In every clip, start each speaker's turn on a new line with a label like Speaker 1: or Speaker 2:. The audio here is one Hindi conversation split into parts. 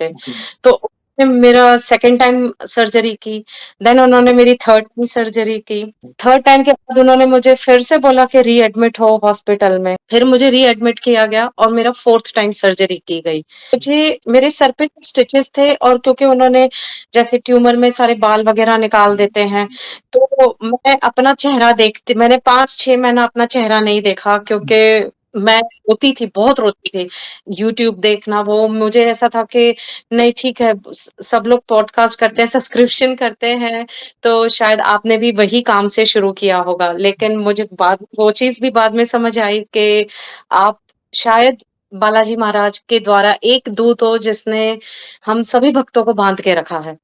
Speaker 1: थे।
Speaker 2: ओके।
Speaker 1: तो उन्होंने मेरा सेकंड टाइम सर्जरी की, देन उन्होंने मेरी थर्ड टाइम सर्जरी की। थर्ड टाइम के बाद उन्होंने मुझे फिर से बोला कि रीएडमिट हो हॉस्पिटल में। फिर मुझे रीएडमिट किया गया और मेरा फोर्थ टाइम सर्जरी की गई। मुझे मेरे सर पे स्टिचेस थे और क्योंकि उन्होंने जैसे ट्यूमर में सारे बाल वगैरह निकाल देते हैं, तो मैं अपना चेहरा देखती मैंने 5-6 महीना अपना चेहरा नहीं देखा क्योंकि मैं रोती थी, बहुत रोती थी। यूट्यूब देखना वो मुझे ऐसा था कि नहीं ठीक है, सब लोग पॉडकास्ट करते हैं, सब्सक्रिप्शन करते हैं, तो शायद आपने भी वही काम से शुरू किया होगा। लेकिन मुझे बाद वो चीज़ भी बाद में समझ आई कि आप शायद बालाजी महाराज के द्वारा एक दूत हो जिसने हम सभी भक्तों को बाँध के रखा है।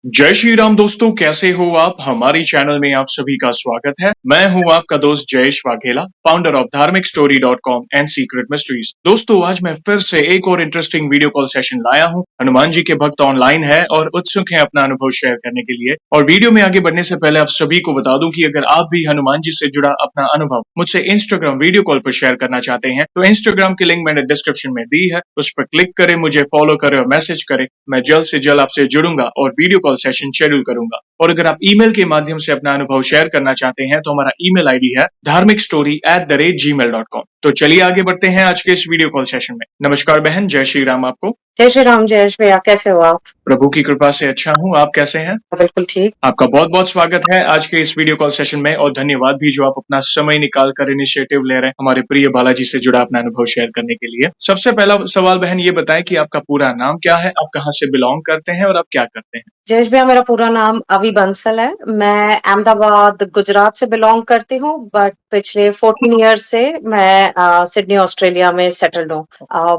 Speaker 2: जय श्री राम दोस्तों, कैसे हो आप? हमारी चैनल में आप सभी का स्वागत है। मैं हूं आपका दोस्त जयेश वाघेला, फाउंडर ऑफ धार्मिकस्टोरी.com एंड सीक्रेट मिस्ट्रीज। दोस्तों, आज मैं फिर से एक और इंटरेस्टिंग वीडियो कॉल सेशन लाया हूं। हनुमान जी के भक्त ऑनलाइन है और उत्सुक हैं अपना अनुभव शेयर करने के लिए। और वीडियो में आगे बढ़ने से पहले आप सभी को बता दूं कि अगर आप भी हनुमान जी से जुड़ा अपना अनुभव मुझसे इंस्टाग्राम वीडियो कॉल पर शेयर करना चाहते हैं, तो इंस्टाग्राम की लिंक मैंने डिस्क्रिप्शन में दी है, उस पर क्लिक करें, मुझे फॉलो करें और मैसेज करें। मैं जल्द से जल्द आपसे जुड़ूंगा और वीडियो कॉल सेशन शेड्यूल करूंगा। और अगर आप ईमेल के माध्यम से अपना अनुभव शेयर करना चाहते हैं, तो हमारा ईमेल आईडी है dharmikstory@gmail.com। तो चलिए आगे बढ़ते हैं आज के इस वीडियो कॉल सेशन में। नमस्कार बहन, जय श्री राम आपको।
Speaker 1: जय श्री राम जयेश भैया, कैसे हो आप?
Speaker 2: प्रभु की कृपा से अच्छा हूँ, आप कैसे हैं?
Speaker 1: बिल्कुल ठीक।
Speaker 2: आपका बहुत बहुत स्वागत है आज के इस वीडियो कॉल सेशन में और धन्यवाद भी जो आप अपना समय निकाल कर इनिशिएटिव ले रहे हैं हमारे प्रिय बालाजी से जुड़ा अपना अनुभव शेयर करने के लिए। सबसे पहला सवाल बहन ये बताएं कि आपका पूरा नाम क्या है, आप कहाँ से बिलोंग करते हैं और आप क्या करते हैं?
Speaker 1: जयेश भैया, मेरा पूरा नाम अवी बंसल है। मैं अहमदाबाद, गुजरात से बिलॉन्ग करती हूँ, बट पिछले 14 ईयर्स से मैं सिडनी, ऑस्ट्रेलिया में सेटल्ड हूँ।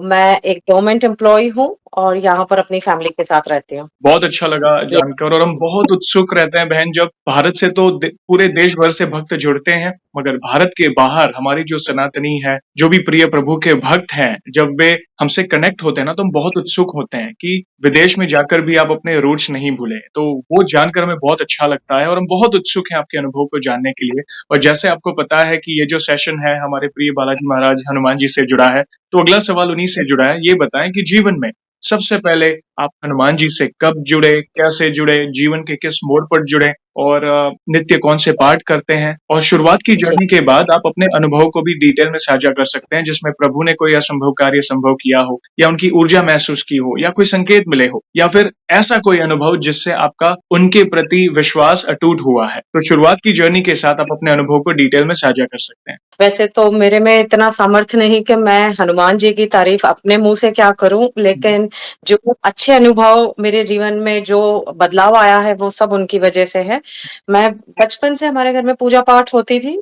Speaker 1: मैं एक गवर्नमेंट एम्प्लॉय हूँ और यहाँ पर अपनी फैमिली के साथ रहती हूँ।
Speaker 2: बहुत अच्छा लगा
Speaker 1: ये
Speaker 2: जानकर और हम बहुत उत्सुक रहते हैं बहन, जब भारत से तो पूरे देश भर से भक्त जुड़ते हैं, मगर भारत के बाहर हमारी जो सनातनी है, जो भी प्रिय प्रभु के भक्त हैं, जब वे हमसे कनेक्ट होते हैं ना, तो हम बहुत उत्सुक होते हैं कि विदेश में जाकर भी आप अपने रूट्स नहीं भूलें। तो वो जानकर हमें बहुत अच्छा लगता है और हम बहुत उत्सुक हैं आपके अनुभव को जानने के लिए। और जैसे आपको पता है कि ये जो सेशन है हमारे प्रिय बालाजी महाराज हनुमान जी से जुड़ा है, तो अगला सवाल उन्हीं से जुड़ा है। ये बताएं कि जीवन में सबसे पहले आप हनुमान जी से कब जुड़े, कैसे जुड़े, जीवन के किस मोड़ पर जुड़े और नित्य कौन से पाठ करते हैं? और शुरुआत की
Speaker 1: जी।
Speaker 2: जर्नी के बाद आप अपने अनुभव को भी डिटेल में साझा कर सकते हैं, जिसमें प्रभु ने कोई असंभव कार्य संभव किया हो या उनकी ऊर्जा महसूस की हो या कोई संकेत मिले हो या फिर ऐसा कोई अनुभव जिससे आपका उनके प्रति विश्वास अटूट हुआ है। तो शुरुआत की जर्नी के साथ आप अपने अनुभव को डिटेल में साझा कर सकते हैं।
Speaker 1: वैसे तो मेरे में इतना सामर्थ्य नहीं कि मैं हनुमान जी की तारीफ अपने मुँह से क्या करूँ, लेकिन जो अच्छे अनुभव मेरे जीवन में जो बदलाव आया है, वो सब उनकी वजह से है। मैं बचपन से हमारे घर में पूजा-पाठ होती थी,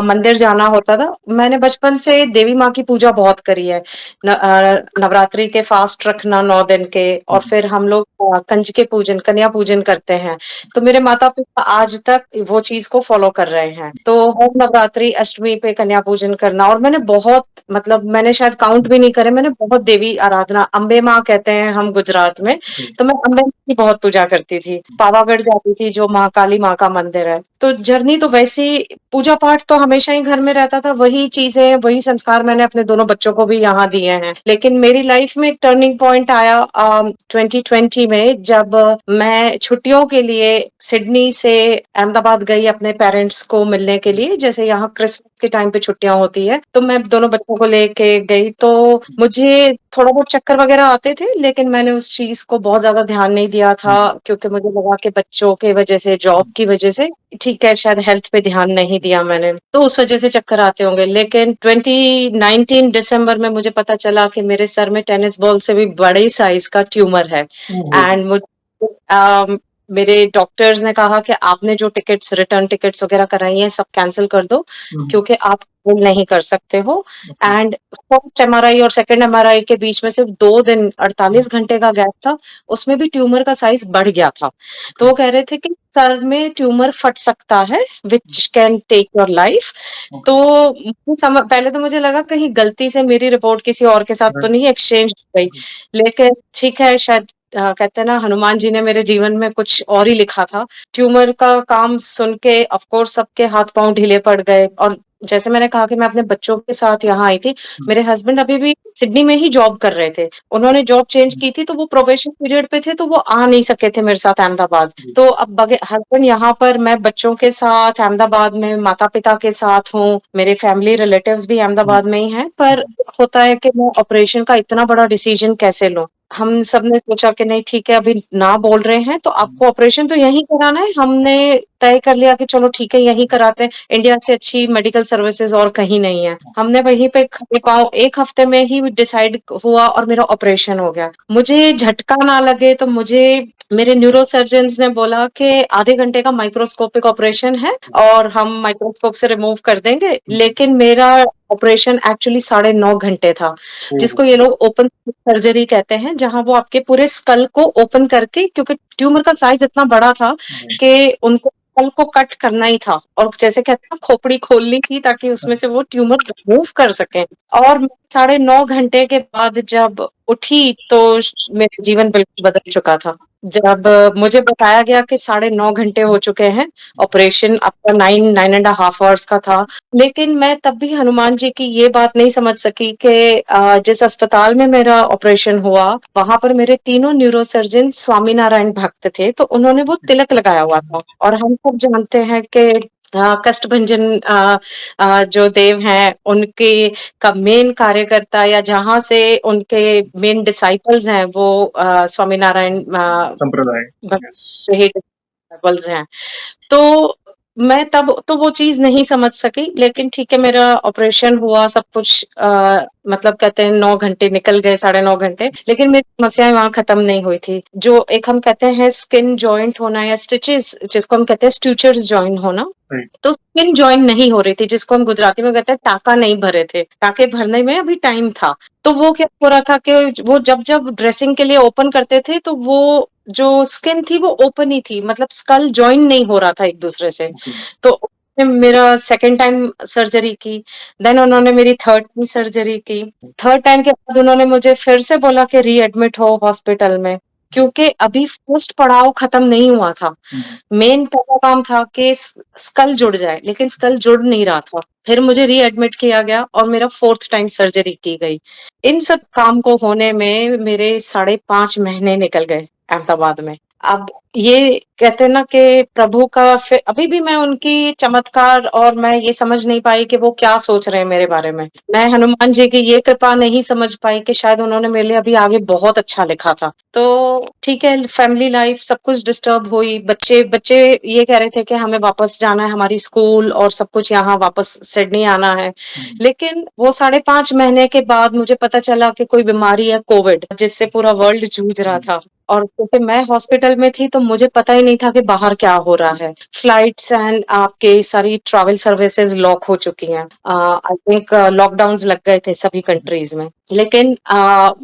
Speaker 1: मंदिर जाना होता था। मैंने बचपन से देवी माँ की पूजा बहुत करी है। नवरात्रि के फास्ट रखना 9 दिन के और फिर हम लोग कंजके पूजन, कन्या पूजन करते हैं। तो मेरे माता-पिता आज तक वो चीज़ को फ़ॉलो कर रहे हैं। तो हर नवरात्रि, अष्टमी पे कन्या पूजन करना और मैंने बहुत मतलब मैंने शायद काउंट भी नहीं करे, मैंने बहुत देवी आराधना अम्बे माँ कहते हैं हम गुजरात में, तो मैं अम्बे माँ की बहुत पूजा करती थी। पावागढ़ जाती थी जो महाकाली माँ का मंदिर है। तो जर्नी तो वैसी पूजा-पाठ तो हमेशा ही घर में रहता था, वही चीज़ें, वही संस्कार मैंने अपने दोनों बच्चों को भी यहाँ दिए हैं। लेकिन मेरी लाइफ़ में एक टर्निंग पॉइंट आया 2020 में जब मैं छुट्टियों के लिए सिडनी से अहमदाबाद गई अपने पेरेंट्स को मिलने के लिए। जैसे यहाँ क्रिसमस के टाइम पे छुट्टियाँ होती है, तो मैं दोनों बच्चों को लेके गई, तो मुझे थोड़ा बहुत चक्कर वगैरह आते थे, लेकिन मैंने उस चीज़ को बहुत ज़्यादा ध्यान नहीं दिया था क्योंकि मुझे लगा कि बच्चों की वजह से, जॉब की वजह से ठीक है, शायद हेल्थ पे ध्यान नहीं दिया मैंने, तो उस वजह से चक्कर आते होंगे। लेकिन 2019 दिसंबर में मुझे पता चला कि मेरे सर में टेनिस बॉल से भी बड़े साइज़ का ट्यूमर है एंड मुझे मेरे डॉक्टर्स ने कहा कि आपने जो टिकट्स रिटर्न टिकट्स वगैरह कराई हैं सब कैंसल कर दो क्योंकि आप ट्रैवल नहीं कर सकते हो। एंड फर्स्ट एमआरआई और सेकंड एमआरआई के बीच में सिर्फ 2 दिन 48 घंटे का गैप था, उसमें भी ट्यूमर का साइज बढ़ गया था। तो वो कह रहे थे कि सर में ट्यूमर फट सकता है which can take your life. तो पहले तो मुझे लगा कहीं गलती से मेरी रिपोर्ट किसी और के साथ तो नहीं एक्सचेंज हो गई, लेकिन ठीक है शायद कहते हैं ना हनुमान जी ने मेरे जीवन में कुछ और ही लिखा था। ट्यूमर का काम सुन के ऑफ कोर्स सबके हाथ-पाँव ढीले पड़ गए और जैसे मैंने कहा कि मैं अपने बच्चों के साथ यहाँ आई थी,
Speaker 2: हुँ,
Speaker 1: मेरे हस्बैंड अभी भी सिडनी में ही जॉब कर रहे थे। उन्होंने जॉब चेंज
Speaker 2: हुँ,
Speaker 1: की थी, तो वो प्रोबेशन पीरियड पे थे, तो वो आ नहीं सके थे मेरे साथ अहमदाबाद।
Speaker 2: जी,
Speaker 1: तो अब हस्बैंड यहाँ पर, मैं बच्चों के साथ अहमदाबाद में माता-पिता के साथ हूँ, मेरे फैमिली रिलेटिव्स भी
Speaker 2: हुँ,
Speaker 1: अहमदाबाद में ही हैं,
Speaker 2: हुँ,
Speaker 1: पर होता है कि मैं ऑपरेशन का इतना बड़ा डिसीज़न कैसे लूँ? हम सबने सोचा कि नहीं ठीक है, अभी ना बोल रहे हैं, तो
Speaker 2: हुँ,
Speaker 1: आपको ऑपरेशन तो यहीं कराना है। हमने तय कर लिया कि चलो ठीक है, यहीं कराते हैं। इंडिया से अच्छी मेडिकल सर्विसेज़ और कहीं नहीं है। हमने वहीं पे खड़े पाँव 1 हफ्ते में ही डिसाइड हुआ और मेरा ऑपरेशन हो गया। मुझे झटका ना लगे, तो मुझे मेरे न्यूरोसर्जन्स ने बोला कि आधे घंटे का माइक्रोस्कोपिक ऑपरेशन है और हम माइक्रोस्कोप से रिमूव कर देंगे।
Speaker 2: हुँ,
Speaker 1: लेकिन मेरा ऑपरेशन एक्चुअली साढ़े 9 घंटे था,
Speaker 2: ओह!
Speaker 1: जिसको ये लोग ओपन सर्जरी कहते हैं, जहाँ वो आपके पूरे स्कल को ओपन करके, क्योंकि ट्यूमर का साइज़ इतना बड़ा था
Speaker 2: जी,
Speaker 1: कि उनको स्कल को कट करना ही था और जैसे कहते हैं ना, खोपड़ी खोलनी थी ताकि उसमें
Speaker 2: हाँ,
Speaker 1: से वो ट्यूमर रिमूव कर सकें। और मैं साढ़े 9 घंटे के बाद जब उठी, तो मेरा जीवन बिल्कुल बदल चुका था। जब मुझे बताया गया कि साढ़े 9 घंटे हो चुके हैं, ऑपरेशन आपका 9 एंड अ हाफ आवर्स का था। लेकिन मैं तब भी हनुमान जी की ये बात नहीं समझ सकी कि जिस अस्पताल में मेरा ऑपरेशन हुआ, वहाँ पर मेरे तीनों न्यूरोसर्जन स्वामीनारायण भक्त थे, तो उन्होंने वो तिलक लगाया हुआ था। और हम सब जानते हैं कि कष्टभंजन जो देव हैं, उनके का मेन कार्यकर्ता या जहाँ से उनके मेन डिसाइपल्स हैं, वो स्वामीनारायण
Speaker 2: संप्रदाय,
Speaker 1: भक्त
Speaker 2: यस।
Speaker 1: ही डिसाइपल्स हैं। तो मैं तब तो वो चीज़ नहीं समझ सकी, लेकिन ठीक है, मेरा ऑपरेशन हुआ, सब कुछ मतलब कहते हैं 9 घंटे निकल गए, साढ़े 9 घंटे, लेकिन मेरी समस्याएँ वहाँ खत्म नहीं हुई थी। जो एक हम कहते हैं स्किन जॉइंट होना या स्टिचेज़, जिसको हम कहते हैं स्टूचर्स जॉइन होना,
Speaker 2: राइट,
Speaker 1: तो स्किन जॉइन नहीं हो रही थी, जिसको हम गुजराती में कहते हैं टाँका नहीं भरे थे। टाँके भरने में अभी टाइम था। तो वो क्या हो रहा था कि वो जब-जब ड्रेसिंग के लिए ओपन करते थे, तो वो जो स्किन थी वो ओपन ही थी, मतलब स्कल जॉइन नहीं हो रहा था एक-दूसरे से।
Speaker 2: ओके,
Speaker 1: तो उन्होंने मेरा सेकंड टाइम सर्जरी की, देन उन्होंने मेरी थर्ड टाइम सर्जरी की। थर्ड टाइम के बाद उन्होंने मुझे फिर से बोला कि रीएडमिट हो हॉस्पिटल में, क्योंकि अभी फर्स्ट पड़ाव खत्म नहीं हुआ था।
Speaker 2: हुँ,
Speaker 1: मेन पहला काम था कि स्कल जुड़ जाए, लेकिन स्कल जुड़ नहीं रहा था। फिर मुझे रीएडमिट किया गया और मेरा 4th टाइम सर्जरी की गई। इन सब काम को होने में मेरे साढ़े 5 महीने निकल गए अहमदाबाद में। अब ये कहते हैं ना कि प्रभु का अभी भी मैं उनकी चमत्कार, और मैं ये समझ नहीं पाई कि वो क्या सोच रहे हैं मेरे बारे में। मैं हनुमान जी की ये कृपा नहीं समझ पाई कि शायद उन्होंने मेरे लिए अभी आगे बहुत अच्छा लिखा था। तो ठीक है, फैमिली लाइफ सब कुछ डिस्टर्ब हुई। बच्चे बच्चे ये कह रहे थे कि हमें वापस जाना है, हमारी स्कूल और सब कुछ यहाँ वापस सिडनी आना है।
Speaker 2: हुँ,
Speaker 1: लेकिन वो साढ़े 5 महीने के बाद मुझे पता चला कि कोई बीमारी है कोविड, जिससे पूरा वर्ल्ड जूझ रहा
Speaker 2: हुँ,
Speaker 1: था। और क्योंकि मैं हॉस्पिटल में थी, तो मुझे पता ही नहीं था कि बाहर क्या हो रहा है। फ्लाइट्स एंड आपके सारी ट्रैवल सर्विसेज़ लॉक हो चुकी हैं। आई थिंक लॉकडाउन्स लग गए थे सभी कंट्रीज़ में। लेकिन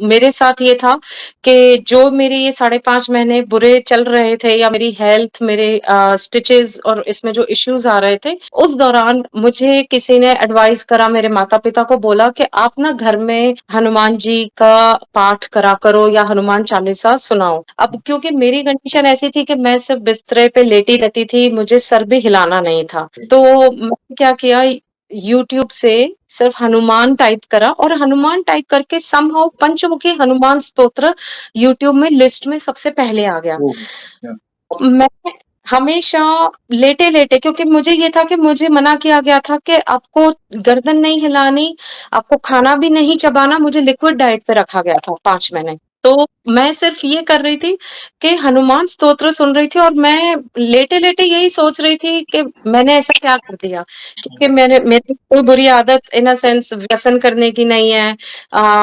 Speaker 1: मेरे साथ ये था कि जो मेरे ये साढ़े 5 महीने बुरे चल रहे थे, या मेरी हेल्थ, मेरे स्टिचेज़ और इसमें जो इश्यूज़ आ रहे थे, उस दौरान मुझे किसी ने एडवाइस करा, मेरे माता-पिता को बोला कि आप ना घर में हनुमान जी का पाठ करा करो या हनुमान चालीसा सुनाओ। अब क्योंकि मेरी कंडीशन ऐसी थी कि मैं सिर्फ़ बिस्तरे पे लेटी रहती थी, मुझे सर भी हिलाना नहीं था। तो मैंने क्या किया, यूट्यूब से सिर्फ हनुमान टाइप करा और हनुमान टाइप करके समहाउ पंचमुखी हनुमान स्तोत्र यूट्यूब में लिस्ट में सबसे पहले आ गया।
Speaker 2: ओह! या
Speaker 1: मैं हमेशा लेटे-लेटे, क्योंकि मुझे ये था कि मुझे मना किया गया था कि आपको गर्दन नहीं हिलानी, आपको खाना भी नहीं चबाना, मुझे लिक्विड डाइट पे रखा गया था 5 महीने। तो मैं सिर्फ़ ये कर रही थी कि हनुमान स्तोत्र सुन रही थी और मैं लेटे-लेटे यही सोच रही थी कि मैंने ऐसा क्या कर दिया? क्योंकि मेरी कोई बुरी आदत इन अ सेंस व्यसन करने की नहीं है,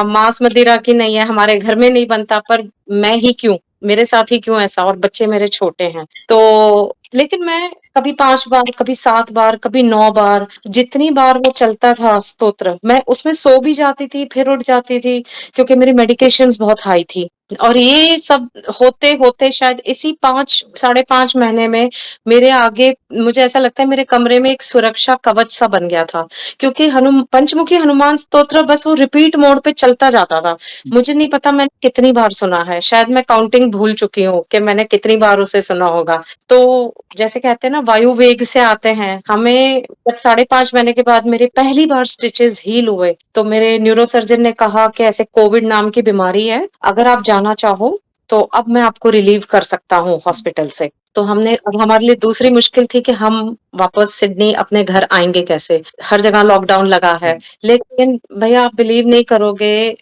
Speaker 1: मांस-मदिरा की नहीं है, हमारे घर में नहीं बनता, पर मैं ही क्यों? मेरे साथ ही क्यों ऐसा, और बच्चे मेरे छोटे हैं। तो लेकिन मैं कभी 5 बार, कभी 7 बार, कभी 9 बार, जितनी बार वो चलता था स्तोत्र, मैं उसमें सो भी जाती थी, फिर उठ जाती थी, क्योंकि मेरी मेडिकेशंस बहुत हाई थी। और ये सब होते-होते शायद इसी 5 साढ़े 5 महीने में मेरे आगे, मुझे ऐसा लगता है मेरे कमरे में एक सुरक्षा कवच सा बन गया था। क्योंकि पंचमुखी हनुमान स्तोत्र बस वो रिपीट मोड पे चलता जाता था।
Speaker 2: हुँ,
Speaker 1: मुझे नहीं पता मैंने कितनी बार सुना है, शायद मैं काउंटिंग भूल चुकी हूँ कि मैंने कितनी बार उसे सुना होगा। तो जैसे कहते हैं ना, वायु वेग से आते हैं। हमें जब 5.5 महीने के बाद मेरे पहली बार स्टिचेज़ हील हुए, तो मेरे न्यूरोसर्जन ने कहा कि ऐसे कोविड नाम की बीमारी है, अगर आप जाना चाहो, तो अब मैं आपको रिलीव कर सकता हूँ हॉस्पिटल से। तो हमने अब हमारे लिए दूसरी मुश्किल थी कि हम वापस सिडनी अपने घर आएँगे कैसे? हर जगह लॉकडाउन लगा है। लेकिन भैया आप बिलीव नहीं करोगे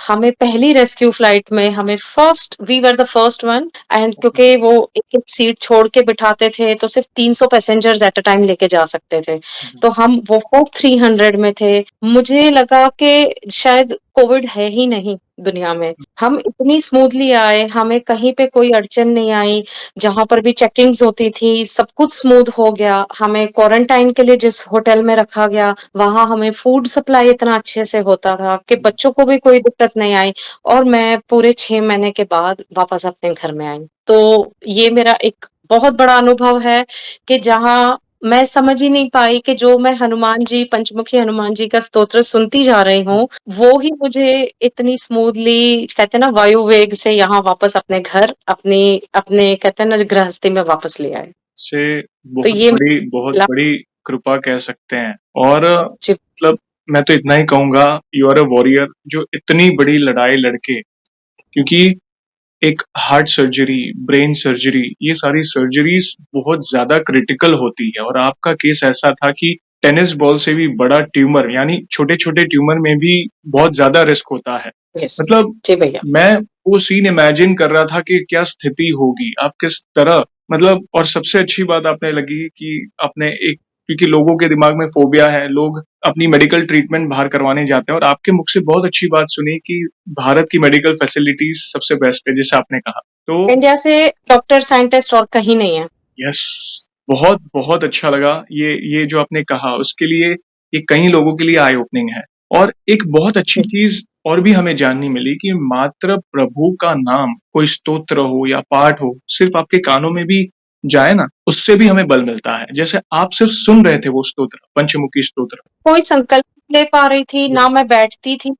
Speaker 1: हमें पहली रेस्क्यू फ्लाइट में हमें first we were the first one and क्योंकि वो एक-एक सीट छोड़ के बिठाते थे, तो सिर्फ 300 पैसेंजर्स एट अ टाइम लेके जा सकते थे। तो हम वो फर्स्ट 300 में थे। मुझे लगा कि शायद कोविड है ही नहीं दुनिया में। हम इतनी स्मूथली आए, हमें कहीं पे कोई अड़चन नहीं आई। जहाँ पर भी चेकिंग्स होती थी, सब कुछ स्मूथ हो गया। हमें क्वारंटाइन के लिए जिस होटल में रखा गया, वहाँ हमें फूड सप्लाई इतना अच्छे से होता था कि बच्चों को भी कोई दिक्कत नहीं आई और मैं पूरे 6 महीने के बाद वापस अपने घर में आई। तो ये मेरा एक बहुत बड़ा अनुभव है कि जहाँ मैं समझ ही नहीं पाई कि जो मैं हनुमान जी, पंचमुखी हनुमान जी का स्तोत्र सुनती जा रही हूँ, वो ही मुझे इतनी स्मूथली कहते हैं ना वायु वेग से यहाँ वापस अपने घर, अपने कहते हैं ना गृहस्थी में वापस ले आए।
Speaker 2: से
Speaker 1: तो ये
Speaker 2: बहुत
Speaker 1: मिला
Speaker 2: बड़ी कृपा कह सकते हैं। और
Speaker 1: जी,
Speaker 2: मतलब मैं तो इतना ही कहूँगा, यू आर अ वॉरियर जो इतनी बड़ी लड़ाई लड़के, क्योंकि एक हार्ट सर्जरी, ब्रेन सर्जरी, ये सारी सर्जरीज़ बहुत ज़्यादा क्रिटिकल होती है और आपका केस ऐसा था कि टेनिस बॉल से भी बड़ा ट्यूमर, यानी छोटे-छोटे ट्यूमर में भी बहुत ज़्यादा रिस्क होता है।
Speaker 1: यस।
Speaker 2: मतलब
Speaker 1: जी भैया।
Speaker 2: मैं वो सीन इमेजिन कर रहा था कि क्या स्थिति होगी, आप किस तरह मतलब। और सबसे अच्छी बात आपने लगी कि आपने एक, क्योंकि लोगों के दिमाग में फ़ोबिया है, लोग अपनी मेडिकल ट्रीटमेंट बाहर करवाने जाते हैं और आपके मुख से बहुत अच्छी बात सुनी कि भारत की मेडिकल फैसिलिटीज़ सबसे बेस्ट है, जैसे आपने कहा। तो
Speaker 1: इंडिया से डॉक्टर, साइंटिस्ट और कहीं नहीं है।
Speaker 2: यस, बहुत अच्छा लगा ये जो आपने कहा उसके लिए, ये कई लोगों के लिए आई ओपनिंग है। और एक बहुत अच्छी चीज़ और भी हमें जाननी मिली कि मात्र प्रभु का नाम, कोई स्तोत्र हो या पाठ हो, सिर्फ़ आपके कानों में भी जाए ना, उससे भी हमें बल मिलता है। जैसे आप सिर्फ़ सुन रहे थे वो स्तोत्र, पंचमुखी स्तोत्र।
Speaker 1: कोई संकल्प नहीं ले पा रही थी, ना मैं
Speaker 2: यस।
Speaker 1: बैठती थी,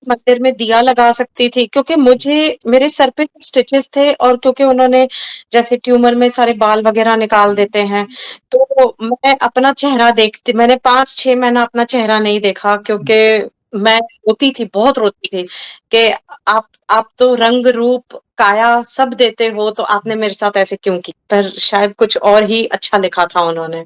Speaker 1: मंदिर में दिया लगा सकती थी क्योंकि मुझे मेरे सर पे स्टिचेज़ थे और क्योंकि उन्होंने जैसे ट्यूमर में सारे बाल वगैरह निकाल देते हैं, तो मैं अपना चेहरा देखती मैंने 5-6 महीना अपना चेहरा नहीं देखा क्योंकि मैं रोती थी, बहुत रोती थी कि आप तो रंग, रूप, काया सब देते हो, तो आपने मेरे साथ ऐसे क्यों की? पर शायद कुछ और ही अच्छा लिखा था उन्होंने।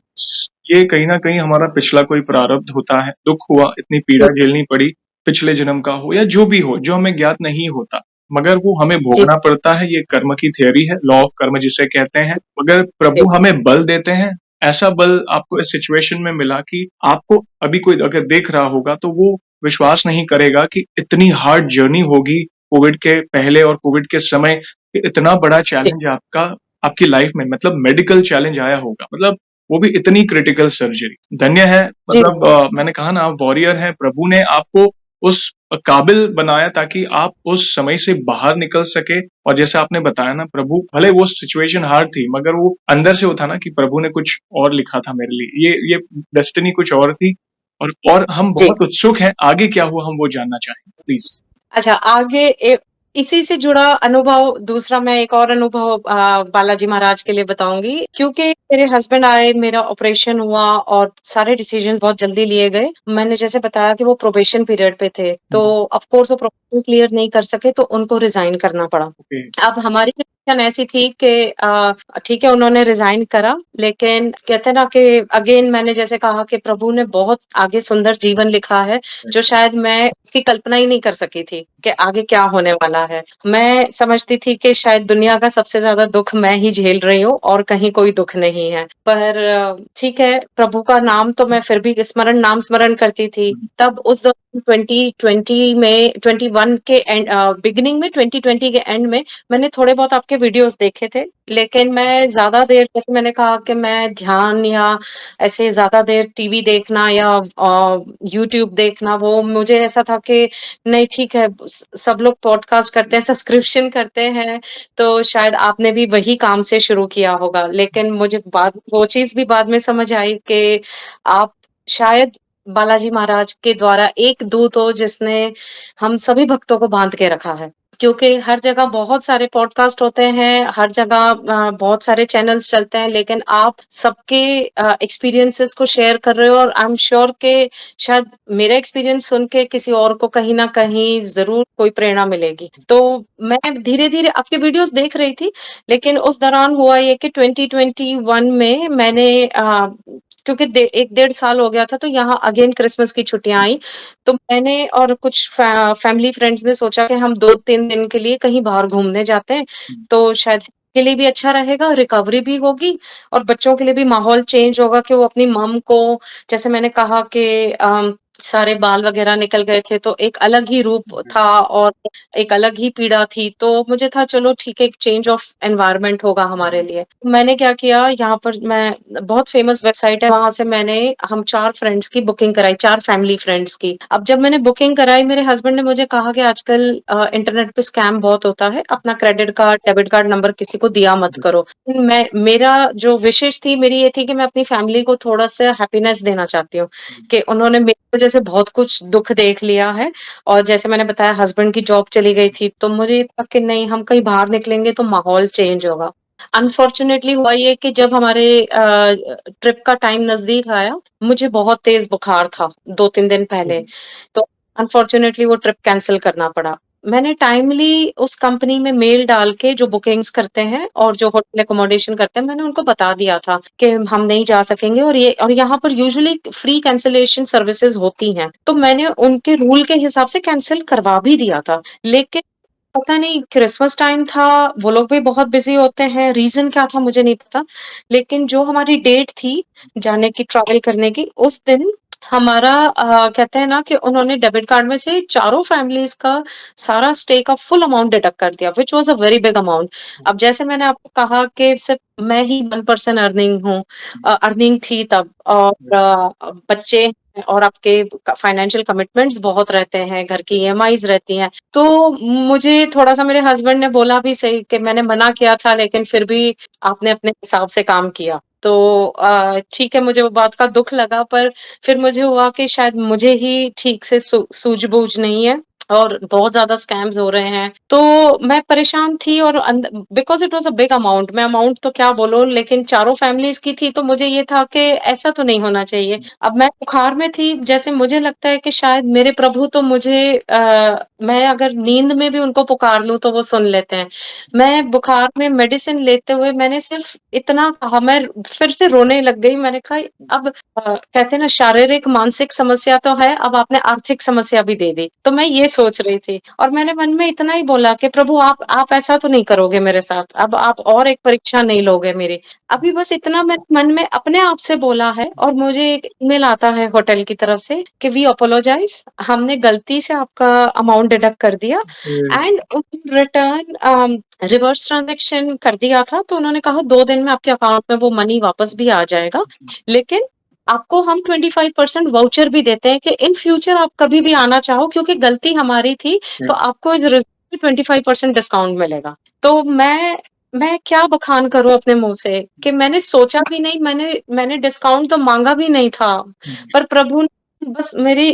Speaker 2: ये कहीं न कहीं हमारा पिछला कोई प्रारब्ध होता है, दुःख हुआ, इतनी पीड़ा झेलनी पड़ी, पिछले जन्म का हो या जो भी हो, जो हमें ज्ञात नहीं होता, मगर वो हमें
Speaker 1: जी,
Speaker 2: भोगना पड़ता है, ये कर्म की थ्योरी है, लॉ ऑफ कर्म जिसे कहते हैं। मगर
Speaker 1: जी,
Speaker 2: प्रभु हमें बल देते हैं, ऐसा बल आपको इस सिचुएशन में मिला कि आपको अभी कोई अगर देख रहा होगा, तो वो विश्वास नहीं करेगा कि इतनी हार्ड जर्नी होगी कोविड के पहले और कोविड के समय, कि इतना बड़ा
Speaker 1: जी,
Speaker 2: चैलेंज आपकी लाइफ में, मतलब मेडिकल चैलेंज आया होगा। मतलब वो भी इतनी क्रिटिकल सर्जरी। धन्य है,
Speaker 1: जी।
Speaker 2: मतलब मैंने कहा ना आप वॉरियर हैं, प्रभु ने आपको उस काबिल बनाया ताकि आप उस समय से बाहर निकल सके। और जैसा आपने बताया ना, प्रभु भले वो सिचुएशन हार्ड थी, मगर वो अंदर से वो था ना कि प्रभु ने कुछ और लिखा था मेरे लिए। ये डेस्टिनी कुछ और थी। और हम
Speaker 1: जी।
Speaker 2: बहुत उत्सुक हैं, आगे क्या हुआ हम वो जानना चाहेंगे, प्लीज़।
Speaker 1: अच्छा आगे इसी से जुड़ा अनुभव दूसरा मैं एक और अनुभव बालाजी महाराज के लिए बताऊँगी क्योंकि मेरे हस्बैंड आए, मेरा ऑपरेशन हुआ और सारे डिसीज़न्स बहुत जल्दी लिए गए। मैंने जैसे बताया कि वो प्रोबेशन पीरियड पे थे,
Speaker 2: हुँ,
Speaker 1: तो ऑफ कोर्स वो प्रोबेशन क्लियर नहीं कर सके तो उनको रिज़ाइन करना पड़ा।
Speaker 2: ओके।
Speaker 1: अब हमारी कंडीशन ऐसी थी कि ठीक है उन्होंने रिज़ाइन करा, लेकिन कहते हैं ना कि अगेन मैंने जैसे कहा कि प्रभु ने बहुत आगे सुंदर जीवन लिखा है, जो शायद मैं उसकी कल्पना ही नहीं कर सकी थी कि आगे क्या होने वाला है। मैं समझती थी कि शायद दुनिया का सबसे ज़्यादा दुःख मैं ही झेल रही हूँ और कहीं कोई दुःख नहीं है। पर ठीक है, प्रभु का नाम तो मैं फिर भी नाम स्मरण करती थी। तब उस दौरान 2020 में 21 के बिगिनिंग में 2020 के एंड में मैंने थोड़े बहुत आपके वीडियोज़ देखे थे, लेकिन मैं ज़्यादा देर जैसे मैंने कहा कि मैं ध्यान या ऐसे ज़्यादा देर टीवी देखना या यूट्यूब देखना वो मुझे ऐसा था कि नहीं ठीक है, सब लोग पॉडकास्ट करते हैं, सब्सक्रिप्शन करते हैं, तो शायद आपने भी वही काम से शुरू किया होगा। लेकिन मुझे वो चीज़ भी बाद में समझ आई कि आप शायद बालाजी महाराज के द्वारा एक दूत हो जिसने हम सभी भक्तों को बांध के रखा है। क्योंकि हर जगह बहुत सारे पॉडकास्ट होते हैं, हर जगह बहुत सारे चैनल्स चलते हैं, लेकिन आप सबके एक्सपीरियंसेस को शेयर कर रहे हो और आई एम श्योर कि शायद मेरा एक्सपीरियंस सुन के किसी और को कहीं न कहीं ज़रूर कोई प्रेरणा मिलेगी। तो मैं धीरे-धीरे आपके वीडियोज़ देख रही थी, लेकिन उस दौरान हुआ ये कि 2021 में मैंने क्योंकि 1 डेढ़ साल हो गया था, तो यहाँ अगेन क्रिसमस की छुट्टियाँ आई, तो मैंने और कुछ फैमिली फ्रेंड्स ने सोचा कि हम 2-3 दिन के लिए कहीं बाहर घूमने जाते हैं, तो शायद के लिए भी अच्छा रहेगा, रिकवरी भी होगी और बच्चों के लिए भी माहौल चेंज होगा कि वो अपनी मॉम को जैसे मैंने कहा कि सारे बाल वगैरह निकल गए थे, तो एक अलग ही रूप था और एक अलग ही पीड़ा थी, तो मुझे था चलो ठीक है, एक चेंज ऑफ एनवायरनमेंट होगा हमारे लिए। मैंने क्या किया यहाँ पर मैं बहुत फेमस वेबसाइट है, वहाँ से हम 4 फ्रेंड्स की बुकिंग कराई, 4 फैमिली फ्रेंड्स की। अब जब मैंने बुकिंग कराई, मेरे हस्बैंड ने मुझे कहा कि आजकल इंटरनेट पे स्कैम बहुत होता है, अपना credit card, debit card number किसी को दिया मत करो। मेरा जो विशेष थी, मेरी ये थी कि मैं अपनी फैमिली को थोड़ा-सा हैप्पीनेस देना चाहती हूँ, कि उन्होंने मेरी वजह से बहुत कुछ दुःख देख लिया है और जैसे मैंने बताया हस्बैंड की जॉब चली गई थी, तो मुझे ये था कि नहीं हम कहीं बाहर निकलेंगे तो माहौल चेंज होगा। अनफॉर्च्यूनेटली हुआ ये कि जब हमारे ट्रिप का टाइम नज़दीक आया, मुझे बहुत तेज़ बुखार था 2-3 दिन पहले, तो अनफॉर्च्यूनेटली वो ट्रिप कैंसल करना पड़ा। मैंने टाइमली उस कंपनी में मेल डाल के जो बुकिंग्स करते हैं और जो होटल अकोमोडेशन करते हैं, मैंने उनको बता दिया था कि हम नहीं जा सकेंगे और यहाँ पर यूजुअली फ्री कैंसलेशन सर्विसेज़ होती हैं। तो मैंने उनके रूल के हिसाब से कैंसल करवा भी दिया था। लेकिन पता नहीं क्रिसमस टाइम था, वो लोग भी बहुत बिज़ी होते हैं, रीज़न क्या था मुझे नहीं पता। लेकिन जो हमारी डेट थी जाने की, ट्रैवल करने की, उस दिन हमारा कहते हैं ना कि उन्होंने डेबिट कार्ड में से चारों फैमिलीज़ का सारा स्टे का फुल अमाउंट डिडक्ट कर दिया, which was a very big amount. अब जैसे मैंने आपको कहा कि सिर्फ़ मैं ही 1 पर्सन अर्निंग हूँ, अर्निंग थी तब और बच्चे हैं और आपके फाइनेंशियल कमिटमेंट्स बहुत रहते हैं, घर की ईएमआईज़ रहती हैं। तो मुझे थोड़ा-सा मेरे हस्बैंड ने बोला भी सही कि मैंने मना किया था लेकिन फिर भी आपने अपने हिसाब से काम किया। तो ठीक है मुझे वो बात का दुःख लगा पर फिर मुझे हुआ कि शायद मुझे ही ठीक से सूझ-बूझ नहीं है और बहुत ज़्यादा स्कैम्स हो रहे हैं। तो मैं परेशान थी और because it was a big amount, मैं अमाउंट तो क्या बोलूँ लेकिन चारों फैमिलीज़ की थी तो मुझे ये था कि ऐसा तो नहीं होना चाहिए। अब मैं बुखार में थी, जैसे मुझे लगता है कि शायद मेरे प्रभु तो मुझे मैं अगर नींद में भी उनको पुकार लूँ तो वो सुन लेते हैं। मैं बुखार में मेडिसिन लेते हुए मैंने सिर्फ़ इतना कहा, मैं फिर से रोने लग गई। मैंने कहा अब कहते हैं ना शारीरिक, मानसिक समस्या तो है, अब आपने आर्थिक समस्या भी दे दी। तो मैं ये सोच रही थी और मैंने मन में इतना ही बोला कि प्रभु आप ऐसा तो नहीं करोगे मेरे साथ, अब आप और एक परीक्षा नहीं लोगे मेरी। अभी बस इतना मैं मन में अपने आप से बोला है और मुझे एक ईमेल आता है होटल की तरफ से कि वी अपोलोजाइज़, हमने गलती से आपका अमाउंट डिडक्ट कर दिया एंड रिटर्न रिवर्स ट्रांज़ैक्शन कर दिया था, तो उन्होंने कहा 2 दिन में आपके अकाउंट में वो मनी वापस भी आ जाएगा। लेकिन आपको हम 25% वाउचर भी देते हैं कि इन फ्यूचर आप कभी भी आना चाहो क्योंकि गलती हमारी थी, तो आपको इस रिज़ल्ट में 25% डिस्काउंट मिलेगा। तो मैं क्या बखान करूँ अपने मुँह से कि मैंने सोचा भी नहीं, मैंने डिस्काउंट तो माँगा भी नहीं था, पर प्रभु ने बस मेरी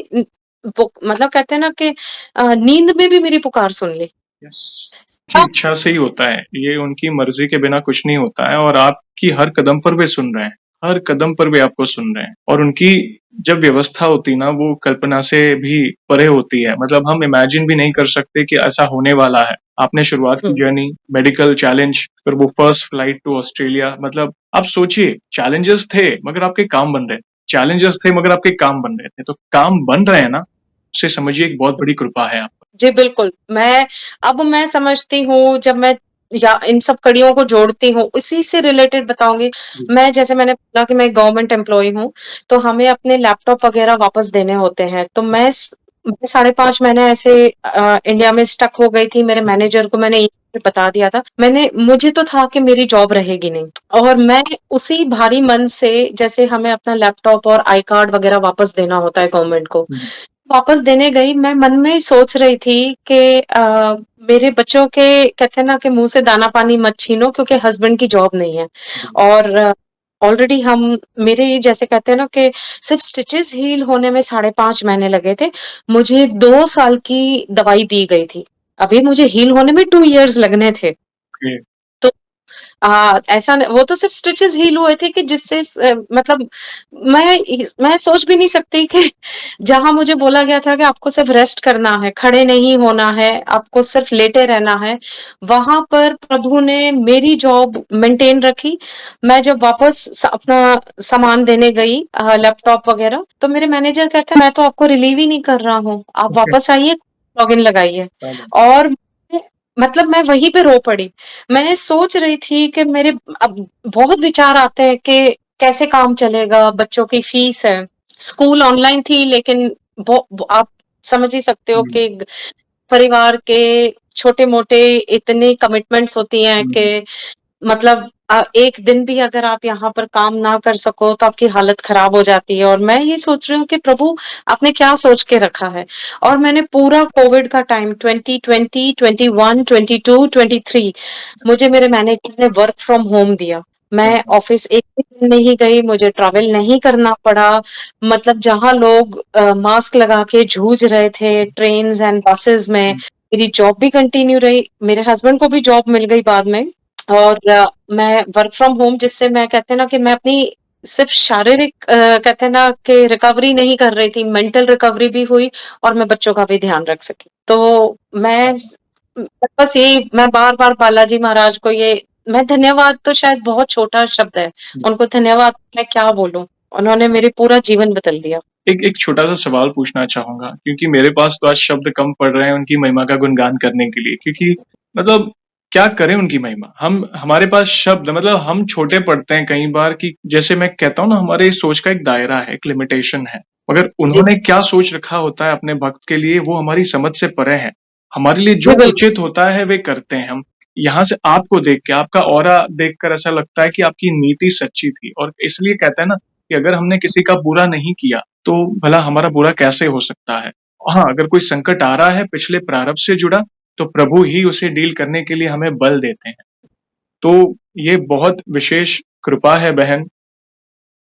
Speaker 1: मतलब कहते हैं ना कि नींद में भी मेरी पुकार सुन ली।
Speaker 2: यस, की इच्छा से ही होता है। ये उनकी मर्ज़ी के बिना कुछ नहीं होता है और आपकी हर कदम पर वे सुन रहे हैं। हर कदम पर वे आपको सुन रहे हैं और उनकी जब व्यवस्था होती है ना, वो कल्पना से भी परे होती है। मतलब हम इमेजिन भी नहीं कर सकते कि ऐसा होने वाला है। आपने शुरुआत की
Speaker 1: हुँ।
Speaker 2: जर्नी, मेडिकल चैलेंज, फिर वो फर्स्ट फ्लाइट टू ऑस्ट्रेलिया मतलब आप सोचिए चैलेंजेस थे मगर आपके काम बन रहे थे। चैलेंजेस थे मगर आपके काम बन रहे थे। तो काम बन रहे हैं ना, उसे समझिए एक बहुत बड़ी कृपा है आप पर।
Speaker 1: जी, बिल्कुल। अब मैं समझती हूँ जब मैं या इन सब कड़ियों को जोड़ती हूँ, इसी से रिलेटेड बताऊँगी। मैं जैसे मैंने बोला कि मैं गवर्नमेंट एम्प्लॉयी हूँ, तो हमें अपने लैपटॉप वग़ैरह वापस देने होते हैं। तो मैं 5.5 महीने ऐसे इंडिया में स्टक हो गई थी। मेरे मैनेजर को मैंने ये बता दिया था। मुझे तो था कि मेरी जॉब रहेगी नहीं और मैं उसी भारी मन से जैसे हमें अपना लैपटॉप और आई कार्ड वग़ैरह वापस देना होता है गवर्नमेंट को। वापस देने गई, मैं मन में सोच रही थी कि मेरे बच्चों के कहते हैं ना कि मुँह से दाना-पानी मत छीनो क्योंकि हस्बैंड की जॉब नहीं है और ऑलरेडी हम मेरे जैसे कहते हैं ना कि सिर्फ़ स्टिचेज़ हील होने में साढ़े 5 महीने लगे थे। मुझे 2 साल की दवाई दी गई थी। अभी मुझे हील होने में 2 इयर्स लगने थे।
Speaker 2: ओके,
Speaker 1: तो ऐसा न वो तो सिर्फ़ स्टिचेज़ हील हुए थे कि जिससे मतलब मैं सोच भी नहीं सकती कि जहाँ मुझे बोला गया था कि आपको सिर्फ़ रेस्ट करना है, खड़े नहीं होना है, आपको सिर्फ़ लेटे रहना है, वहाँ पर प्रभु ने मेरी जॉब मेंटेन रखी। मैं जब वापस अपना सामान देने गई लैपटॉप वग़ैरह, तो मेरे मैनेजर कहते हैं, "मैं तो आपको रिलीव ही नहीं कर रहा हूँ, आप
Speaker 2: ओके,
Speaker 1: वापस आइए, लॉगिन लगाइए।"
Speaker 2: क्या बात
Speaker 1: और मतलब मैं वहीं पे रो पड़ी। मैं सोच रही थी कि मेरे अब बहुत विचार आते हैं कि कैसे काम चलेगा, बच्चों की फीस है। स्कूल ऑनलाइन थी लेकिन वो आप समझ ही सकते हो
Speaker 2: हुँ,
Speaker 1: कि परिवार के छोटे-मोटे इतनी कमिटमेंट्स होती हैं
Speaker 2: हुँ,
Speaker 1: कि मतलब एक दिन भी अगर आप यहाँ पर काम ना कर सको तो आपकी हालत खराब हो जाती है और मैं ये सोच रही हूँ कि प्रभु आपने क्या सोच के रखा है। और मैंने पूरा कोविड का टाइम 2020, 21, 22, 23 मुझे मेरे मैनेजर ने वर्क फ्रॉम होम दिया।
Speaker 2: क्या
Speaker 1: मैं
Speaker 2: बात
Speaker 1: ऑफिस एक भी दिन नहीं गई, मुझे ट्रैवल नहीं करना पड़ा। मतलब जहाँ लोग मास्क लगा के जूझ रहे थे ट्रेन्स एंड बसेस में,
Speaker 2: हुँ,
Speaker 1: मेरी जॉब भी कंटिन्यू रही। मेरे हस्बैंड को भी जॉब मिल गई बाद में। और मैं वर्क फ्रॉम होम जिससे मैं कहते हैं ना कि मैं अपनी सिर्फ़ शारीरिक कहते हैं ना कि रिकवरी नहीं कर रही थी, मेंटल रिकवरी भी हुई और मैं बच्चों का भी ध्यान रख सकी। तो
Speaker 2: क्या
Speaker 1: मैं
Speaker 2: बात
Speaker 1: बस यही मैं बार-बार बालाजी महाराज को ये मैं धन्यवाद तो शायद बहुत छोटा शब्द है।
Speaker 2: जी।
Speaker 1: उनको धन्यवाद मैं क्या बोलूँ? उन्होंने मेरे पूरा जीवन बदल दिया।
Speaker 2: एक एक छोटा-सा सवाल पूछना चाहूँगा क्योंकि मेरे पास तो आज शब्द कम पड़ रहे हैं उनकी महिमा का गुणगान करने के लिए क्योंकि मतलब क्या करें उनकी महिमा? हम हमारे पास शब्द मतलब हम छोटे पड़ते हैं कई बार कि जैसे मैं कहता हूँ ना हमारे सोच का एक दायरा है, एक लिमिटेशन है। मगर
Speaker 1: जी,
Speaker 2: उन्होंने क्या सोच रखा होता है अपने भक्त के लिए वो हमारी समझ से परे है। हमारे लिए जो
Speaker 1: जी बिल्कुल।
Speaker 2: उचित होता है वे करते हैं हम। यहाँ से आपको देख के, आपका ऑरा देखकर ऐसा लगता है कि आपकी नीति सच्ची थी और इसलिए कहते हैं ना कि अगर हमने किसी का बुरा नहीं किया तो भला हमारा बुरा कैसे हो सकता है? हाँ, अगर कोई संकट आ रहा है पिछले प्रारब्ध से जुड़ा, तो प्रभु ही उसे डील करने के लिए हमें बल देते हैं। तो ये बहुत विशेष कृपा है बहन,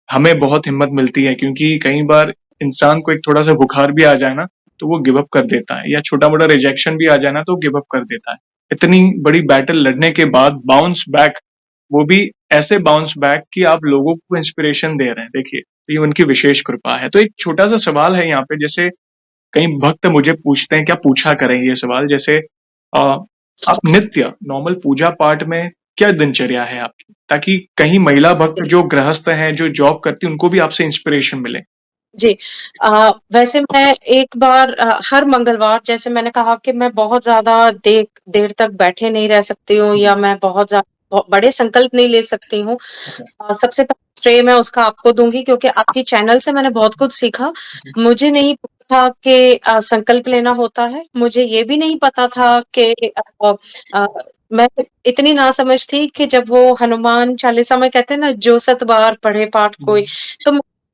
Speaker 2: हमें बहुत हिम्मत मिलती है क्योंकि कई बार इंसान को एक थोड़ा-सा बुखार भी आ जाए ना, तो वो गिव अप कर देता है या छोटा-मोटा रिजेक्शन भी आ जाए ना, तो गिव अप कर देता है। इतनी बड़ी बैटल लड़ने के बाद बाउंस बैक, वो भी ऐसे बाउंस बैक कि आप लोगों को इंस्पिरेशन दे रहे हैं, देखिए, तो ये उनकी विशेष कृपा है। तो एक छोटा-सा सवाल है यहाँ पे जैसे कई भक्त मुझे पूछते हैं, क्या पूछा करें ये सवाल जैसे अ, आप नित्य नॉर्मल पूजा पाठ में क्या दिनचर्या है आपकी? ताकि कहीं महिला भक्त जो गृहस्थ हैं, जो जॉब करती हैं, उनको भी आपसे इंस्पिरेशन मिले।
Speaker 1: जी। वैसे मैं एक बार हर मंगलवार जैसे मैंने कहा कि मैं बहुत ज़्यादा देर तक बैठे नहीं रह सकती हूँ
Speaker 2: जी,
Speaker 1: या मैं बहुत बड़े संकल्प नहीं ले सकती हूँ।
Speaker 2: ओके,
Speaker 1: सबसे पहले श्रेय मैं उसका आपको दूँगी क्योंकि आपके चैनल से मैंने बहुत कुछ सीखा।
Speaker 2: जी,
Speaker 1: मुझे नहीं पता था कि संकल्प लेना होता है। मुझे ये भी नहीं पता था कि अ, मैं इतनी नासमझ थी कि जब वो हनुमान चालीसा में कहते हैं ना, जो 7 बार पढ़े पाठ कोई,
Speaker 2: हुँ,
Speaker 1: तो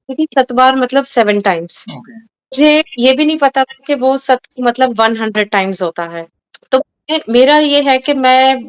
Speaker 1: देखिए 7 बार मतलब 7 टाइम्स।
Speaker 2: ओके,
Speaker 1: मुझे ये भी नहीं पता था कि वो सत मतलब 100 टाइम्स होता है। तो मेरा ये है कि मैं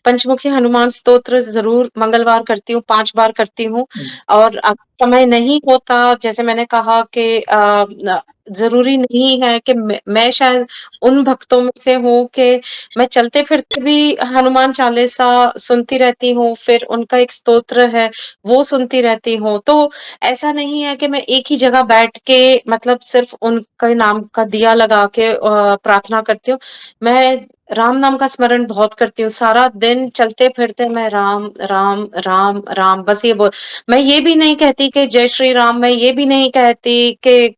Speaker 1: पंचमुखी हनुमान स्तोत्र ज़रूर मंगलवार करती हूँ, 5 बार करती हूँ
Speaker 2: हुँ,
Speaker 1: और समय नहीं होता जैसे मैंने कहा कि न ज़रूरी नहीं है कि मैं शायद उन भक्तों में से हूँ कि मैं चलते-फिरते भी हनुमान चालीसा सुनती रहती हूँ, फिर उनका एक स्तोत्र है, वो सुनती रहती हूँ। तो ऐसा नहीं है कि मैं एक ही जगह बैठ के मतलब सिर्फ़ उनके नाम का दिया लगा के प्रार्थना करती हूँ। मैं राम नाम का स्मरण बहुत करती हूँ। सारा दिन चलते-फिरते मैं राम, राम, राम, राम बस ये बोल मैं ये भी नहीं कहती कि जय श्री राम, मैं ये भी नहीं कहती कि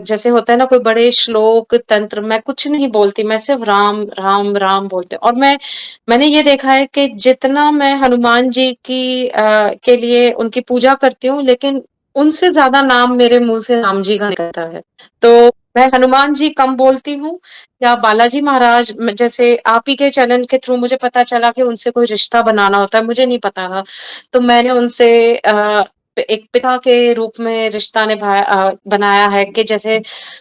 Speaker 1: जैसे होता है ना कोई बड़े श्लोक, तंत्र मैं कुछ नहीं बोलती। मैं सिर्फ़ राम, राम, राम बोलती हूँ और मैंने ये देखा है कि जितना मैं हनुमान जी की के लिए उनकी पूजा करती हूँ, लेकिन उनसे ज़्यादा नाम मेरे मुँह से राम जी का निकलता है। तो मैं हनुमान जी कम बोलती हूँ या बालाजी महाराज जैसे आप ही के चैनल के थ्रू मुझे पता चला कि उनसे कोई रिश्ता बनाना होता है, मुझे नहीं पता था। तो मैंने उनसे एक पिता के रूप में रिश्ता बनाया है कि जैसे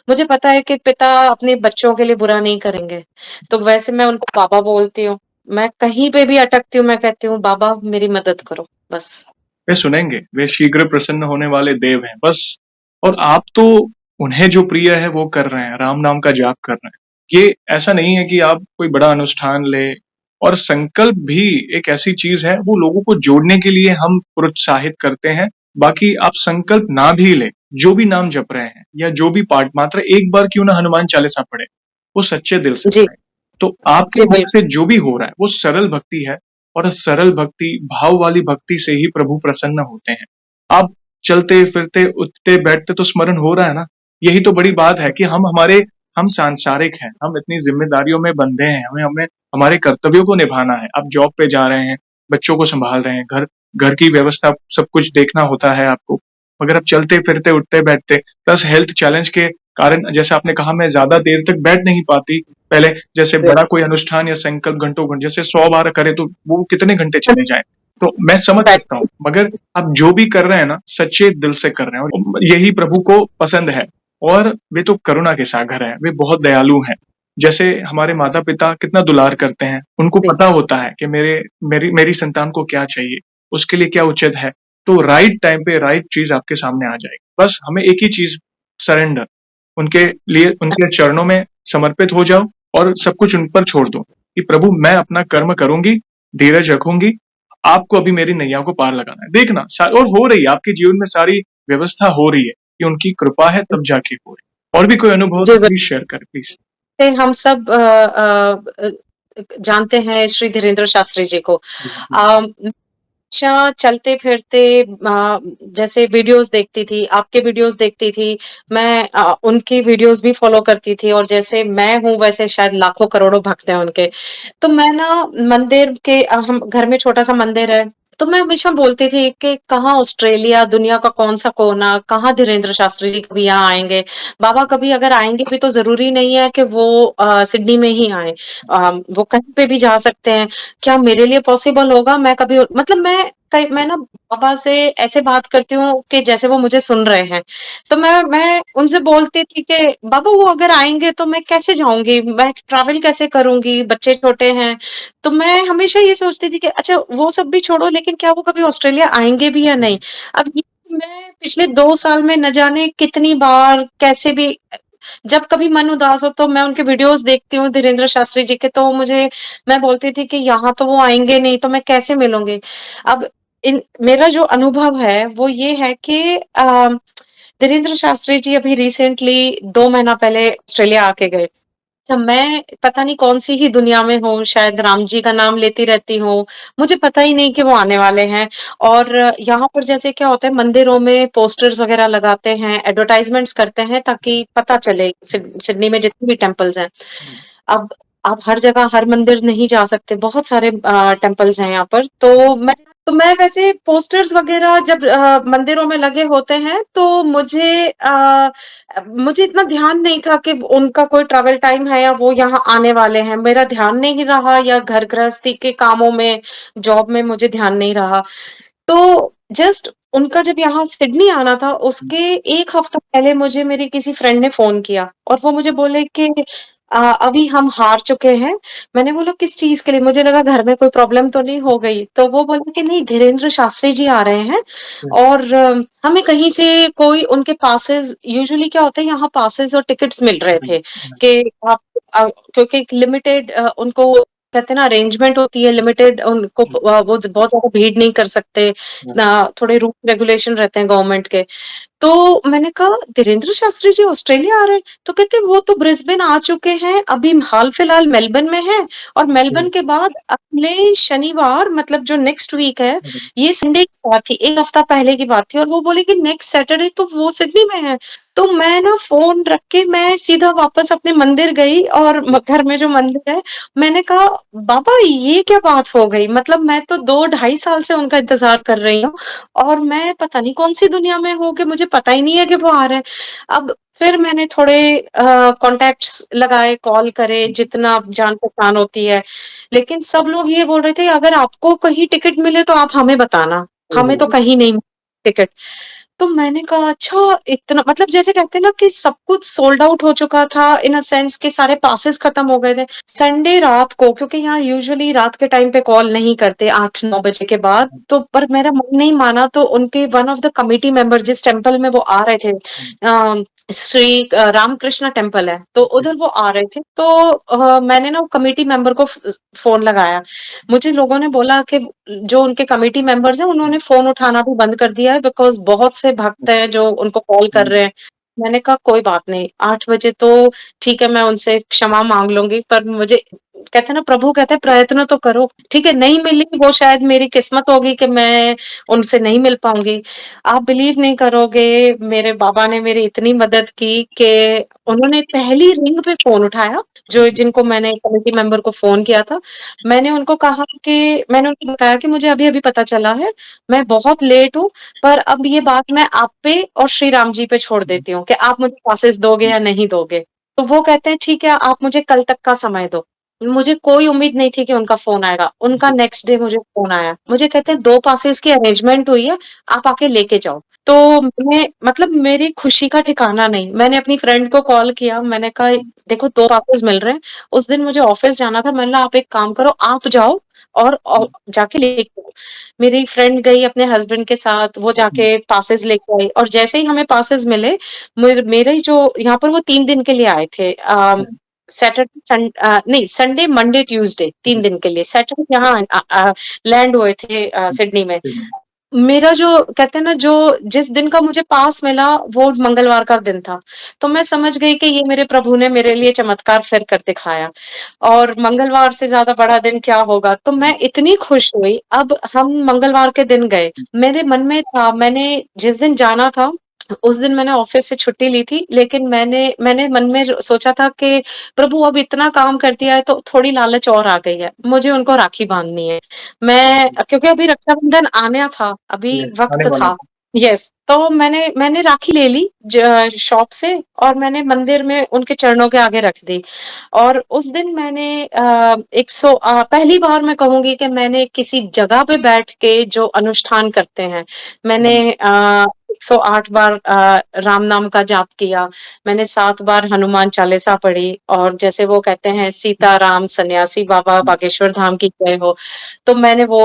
Speaker 1: मुझे पता है कि पिता अपने बच्चों के लिए बुरा नहीं करेंगे, तो वैसे मैं उनको पापा बोलती हूँ। मैं कहीं पे भी अटकती हूँ, मैं कहती हूँ बाबा मेरी मदद करो, बस।
Speaker 2: वे सुनेंगे, वे शीघ्र प्रसन्न होने वाले देव हैं, बस। और आप तो उन्हें जो प्रिय है वो कर रहे हैं, राम नाम का जाप कर रहे हैं। ये ऐसा नहीं है कि आप कोई बड़ा अनुष्ठान लें, और संकल्प भी एक ऐसी चीज़ है, वो लोगों को जोड़ने के लिए हम प्रोत्साहित करते हैं। बाकी आप संकल्प ना भी लें, जो भी नाम जप रहे हैं या जो भी पाठ, मात्र एक बार क्यों ना हनुमान चालीसा पढ़ें, वो सच्चे दिल से
Speaker 1: जी,
Speaker 2: पढ़ें। तो आपके
Speaker 1: जी,
Speaker 2: मुख से
Speaker 1: बिल्कुल।
Speaker 2: जो भी हो रहा है, वो सरल भक्ति है, और सरल भक्ति, भाव वाली भक्ति से ही प्रभु प्रसन्न होते हैं। आप चलते-फिरते, उठते-बैठते तो स्मरण हो रहा है ना? यही तो बड़ी बात है कि हम सांसारिक हैं, हम इतनी ज़िम्मेदारियों में बंधे हैं, हमें हमें हमारे कर्तव्यों को निभाना है। आप जॉब पे जा रहे हैं, बच्चों को सँभाल रहे हैं, घर घर की व्यवस्था सब कुछ देखना होता है आपको। मगर आप चलते-फिरते, उठते-बैठते, प्लस हेल्थ चैलेंज के कारण, जैसे आपने कहा, मैं ज़्यादा देर तक बैठ नहीं पाती। पहले जैसे
Speaker 1: जी।
Speaker 2: बड़ा कोई अनुष्ठान या संकल्प घंटों घंटे, जैसे 100 बार करे तो वो कितने घंटे चले जाएँ। तो मैं समझ
Speaker 1: बैठ
Speaker 2: सकता हूँ, मगर आप जो भी कर रहे हैं ना, सच्चे दिल से कर रहे हैं, और यही प्रभु को पसंद है। और वे तो करुणा के सागर हैं, वे बहुत दयालु हैं। जैसे हमारे माता-पिता कितना दुलार करते हैं, उनको
Speaker 1: जी,
Speaker 2: पता होता है कि मेरी मेरी संतान को क्या चाहिए, उसके लिए क्या उचित है। तो राइट टाइम पे राइट चीज़ आपके सामने आ जाएगी। बस हमें एक ही चीज़, सरेंडर, उनके लिए उनके चरणों में समर्पित हो जाओ, और सब कुछ उन पर छोड़ दो कि प्रभु मैं अपना कर्म करूँगी, धीरज रखूँगी, आपको अभी मेरी नैया को पार लगाना है। देखना और हो रही है, आपके जीवन में सारी व्यवस्था हो रही है, ये उनकी कृपा है, तब जाके हो रही है। और भी कोई अनुभव
Speaker 1: जी,
Speaker 2: तो प्लीज़ शेयर करें प्लीज़।
Speaker 1: से हम सब जानते हैं श्री धीरेन्द्र शास्त्री जी को।
Speaker 2: जी, जी।
Speaker 1: अम, हमेशा चलते-फिरते जैसे वीडियोज़ देखती थी, आपके वीडियोज़ देखती थी, मैं उनकी वीडियोज़ भी फ़ॉलो करती थी और जैसे मैं हूँ वैसे शायद लाखों करोड़ों भक्त हैं उनके। तो मैं ना मंदिर के हम घर में छोटा-सा मंदिर है, तो मैं हमेशा बोलती थी कि कहाँ ऑस्ट्रेलिया, दुनिया का कौन-सा कोना, कहाँ धीरेन्द्र शास्त्री जी कभी यहाँ आएँगे। बाबा कभी अगर आएँगे भी तो ज़रूरी नहीं है कि वो सिडनी में ही आएँ। वो कहीं पे भी जा सकते हैं। क्या मेरे लिए पॉसिबल होगा? मैं कभी मतलब मैं ना बाबा से ऐसे बात करती हूँ कि जैसे वो मुझे सुन रहे हैं। तो मैं उनसे बोलती थी कि बाबा वो अगर आएँगे तो मैं कैसे जाऊँगी? मैं ट्रैवल कैसे करूँगी? बच्चे छोटे हैं। तो मैं हमेशा ये सोचती थी कि अच्छा वो सब भी छोड़ो लेकिन क्या वो कभी ऑस्ट्रेलिया आएँगे भी या नहीं? अब ये मैं पिछले 2 साल में न जाने कितनी बार कैसे भी जब कभी मन उदास हो तो मैं उनके वीडियोज़ देखती हूँ धीरेन्द्र शास्त्री जी के तो मुझे मैं बोलती थी कि यहाँ तो वो आएँगे नहीं तो मैं कैसे मिलूँगी? अब इन मेरा जो अनुभव है वो ये है कि धीरेन्द्र शास्त्री जी अभी रिसेंटली 2 महीना पहले ऑस्ट्रेलिया आके गए। तो मैं पता नहीं कौन-सी ही दुनिया में हूँ, शायद राम जी का नाम लेती रहती हूँ, मुझे पता ही नहीं कि वो आने वाले हैं और यहाँ पर जैसे क्या होता है मंदिरों में पोस्टर्स वगैरह लगाते हैं, एडवर्टाइज़मेंट्स करते हैं ताकि पता चले सिडनी में जितने भी टेम्पल्स हैं। अब आप हर जगह हर मंदिर नहीं जा सकते, बहुत सारे टेम्पल्स हैं यहाँ पर, तो मैं वैसे पोस्टर्स वगैरह जब मंदिरों में लगे होते हैं, तो मुझे इतना ध्यान नहीं था कि उनका कोई ट्रैवल टाइम है या वो यहाँ आने वाले हैं। मेरा ध्यान नहीं रहा या घर गृहस्थी के कामों में, जॉब में मुझे ध्यान नहीं रहा। तो जस्ट उनका जब यहाँ सिडनी आना था, उसके 1 हफ्ता पहले मुझे मेरी किसी फ्रेंड ने फ़ोन किया और वो मुझे बोले कि अभी हम हार चुके हैं। मैंने बोला किस चीज़ के लिए? मुझे लगा घर में कोई प्रॉब्लम तो नहीं हो गई? तो वो बोले कि नहीं धीरेन्द्र शास्त्री जी आ रहे हैं और हमें कहीं से कोई उनके पासेस यूजुअली क्या होता है यहाँ पासेस और टिकट्स मिल रहे थे कि आप क्योंकि एक लिमिटेड उनको कहते हैं ना अरेंजमेंट होती है लिमिटेड उनको वो बहुत ज़्यादा भीड़ नहीं कर सकते। थोड़े रूल रेगुलेशन रहते हैं गवर्नमेंट के। तो मैंने कहा धीरेन्द्र शास्त्री जी ऑस्ट्रेलिया आ रहे हैं? तो कहते वो तो ब्रिस्बेन आ चुके हैं, अभी हाल-फिलहाल मेलबर्न में हैं और मेलबर्न के बाद अगले शनिवार मतलब जो नेक्स्ट वीक है, ये संडे की बात थी, 1 हफ्ता पहले की बात थी और वो बोले कि नेक्स्ट सैटरडे तो वो सिडनी में हैं। तो मैं ना फ़ोन रख के मैं सीधा वापस अपने मंदिर गई और घर में जो मंदिर है, मैंने कहा बाबा ये क्या बात हो गई? मतलब मैं तो 2 ढाई साल से उनका इंतज़ार कर रही हूँ और मैं पता नहीं कौन-सी दुनिया में हूँ कि मुझे पता ही नहीं है कि वो आ रहे हैं। अब फिर मैंने थोड़े कॉन्टैक्ट्स लगाए, कॉल करे, जितना जान-पहचान होती है। लेकिन सब लोग ये बोल रहे थे, "अगर आपको कहीं टिकट मिले तो आप हमें बताना, हमें तो कहीं नहीं टिकट।" तो मैंने कहा अच्छा इतना मतलब जैसे कहते हैं ना कि सब कुछ सोल्ड आउट हो चुका था इन अ सेंस कि सारे पासेस खत्म हो गए थे। संडे रात को क्योंकि यहाँ यूजुअली रात के टाइम पे कॉल नहीं करते 8-9 बजे के बाद, तो पर मेरा मन नहीं माना तो उनके one of the committee member जिस टेम्पल में वो आ रहे थे श्री रामकृष्ण टेम्पल है, तो उधर वो आ रहे थे, तो मैंने ना कमिटी मेंबर को फ़ोन लगाया। मुझे लोगों ने बोला कि जो उनके कमिटी मेंबर्स हैं, उन्होंने फ़ोन उठाना भी बंद कर दिया है बिकॉज़ बहुत से भक्त हैं जो उनको कॉल कर रहे हैं। मैंने कहा कोई बात नहीं, 8 बजे तो ठीक है मैं उनसे क्षमा माँग लूँगी, पर मुझे कहते हैं ना प्रभु कहते हैं प्रयत्न तो करो, ठीक है नहीं मिली वो शायद मेरी किस्मत होगी कि मैं उनसे नहीं मिल पाऊँगी। आप बिलीव नहीं करोगे मेरे बाबा ने मेरी इतनी मदद की कि उन्होंने पहली रिंग पे फ़ोन उठाया, जो जिनको मैंने कमिटी मेंबर को फ़ोन किया था। मैंने उनको बताया कि मुझे अभी-अभी पता चला है, मैं बहुत लेट हूँ, पर अब ये बात मैं आप पे और श्री राम जी पे छोड़ देती हूँ कि आप मुझे पासेस दोगे या नहीं दोगे। तो वो कहते हैं ठीक है आप मुझे कल तक का समय दो। मुझे कोई उम्मीद नहीं थी कि उनका फ़ोन आएगा। उनका नेक्स्ट डे मुझे फ़ोन आया। मुझे कहते हैं 2 पासेस की अरेंजमेंट हुई है, आप आके लेके जाओ। तो मैं मतलब मेरी खुशी का ठिकाना नहीं। मैंने अपनी फ्रेंड को कॉल किया, मैंने कहा देखो 2 पासेस मिल रहे हैं। उस दिन मुझे ऑफ़िस जाना था, मैंने बोला आप एक काम करो, आप जाओ और जाके लेके आओ। मेरी फ्रेंड गई अपने हस्बैंड के साथ, वो जाके पासेस लेके आई और जैसे ही हमें पासेस मिले, मेरे जो यहाँ पर वो 3 दिन के लिए आए थे। नहीं संडे, मंडे, ट्यूसडे 3 दिन के लिए। सैटरडे यहाँ लैंड हुए थे सिडनी में। मेरा जो कहते हैं ना जो जिस दिन का मुझे पास मिला वो मंगलवार का दिन था। तो मैं समझ गई कि ये मेरे प्रभु ने मेरे लिए चमत्कार फिर कर दिखाया और मंगलवार से ज़्यादा बड़ा दिन क्या होगा। तो मैं इतनी खुश हुई, अब हम मंगलवार के दिन गए। मेरे मन में था मैंने जिस दिन जाना था, उस दिन मैंने ऑफ़िस से छुट्टी ली थी, लेकिन मैंने मैंने मन में सोचा था कि प्रभु अब इतना काम कर दिया है तो थोड़ी लालच और आ गई है। मुझे उनको राखी बाँधनी है। मैं क्योंकि अभी रक्षाबंधन आना था, अभी
Speaker 2: यस, आने
Speaker 1: वक़्त
Speaker 2: वाला
Speaker 1: था।
Speaker 2: था।
Speaker 1: यस, तो मैंने मैंने राखी ले ली शॉप से और मैंने मंदिर में उनके चरणों के आगे रख दी। और उस दिन मैंने पहली बार मैं कहूँगी कि मैंने किसी जगह पे बैठ के जो अनुष्ठान करते हैं, मैंने 108 बार राम नाम का जाप किया, मैंने 7 बार हनुमान चालीसा पढ़ी और जैसे वो कहते हैं सीताराम सन्यासी बाबा बागेश्वर धाम की जय हो, तो मैंने वो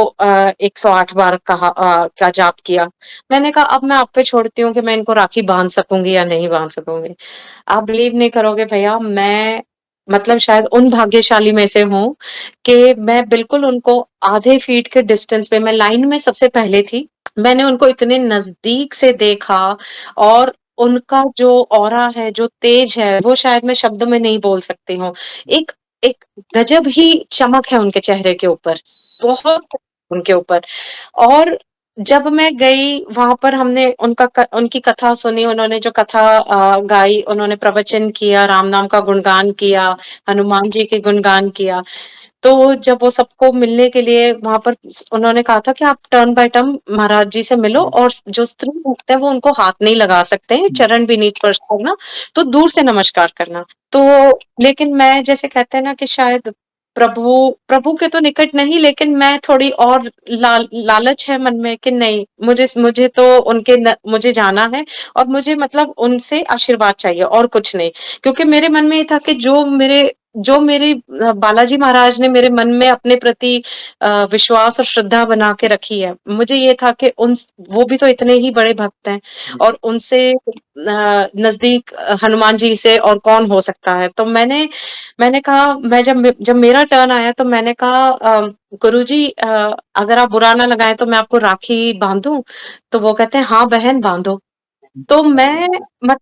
Speaker 1: 108 बार का जाप किया। मैंने कहा अब मैं आप पे छोड़ती हूँ कि मैं इनको राखी बाँध सकूँगी या नहीं बाँध सकूँगी। आप बिलीव नहीं करोगे भैया मैं मतलब शायद उन भाग्यशाली में से हूँ कि मैं बिल्कुल उनको आधे फीट के डिस्टेंस पे मैं लाइन में सबसे पहले थी। मैंने उनको इतने नज़दीक से देखा और उनका जो ऑरा है, जो तेज है, वो शायद मैं शब्द में नहीं बोल सकती हूँ। एक एक गज़ब ही चमक है उनके चेहरे के ऊपर, बहुत उनके ऊपर और जब मैं गई वहाँ पर हमने उनकी कथा सुनी, उन्होंने जो कथा गाई, उन्होंने प्रवचन किया, राम नाम का गुणगान किया, हनुमान जी के गुणगान किया। तो जब वो सबको मिलने के लिए वहाँ पर उन्होंने कहा था कि आप टर्न बाय टर्न महाराज जी से मिलो और जो स्त्री भक्त है वो उनको हाथ नहीं लगा सकते हैं, चरण भी नहीं स्पर्श करना, तो दूर से नमस्कार करना। तो लेकिन मैं जैसे कहते हैं ना कि शायद प्रभु प्रभु के तो निकट नहीं लेकिन मैं थोड़ी और लालच है मन में कि नहीं मुझे तो मुझे जाना है और मुझे मतलब उनसे आशीर्वाद चाहिए और कुछ नहीं। क्योंकि मेरे मन में ये था कि जो मेरे बालाजी महाराज ने मेरे मन में अपने प्रति विश्वास और श्रद्धा बना के रखी है। मुझे ये था कि उन वो भी तो इतने ही बड़े भक्त हैं और उनसे नज़दीक हनुमान जी से और कौन हो सकता है। तो मैंने कहा मैं जब मेरा टर्न आया तो मैंने कहा गुरुजी अगर आप बुरा ना लगाएँ तो मैं आपको राखी बाँधूँ? तो वो कहते हैं हाँ बहन बाँधो। तो मैं मत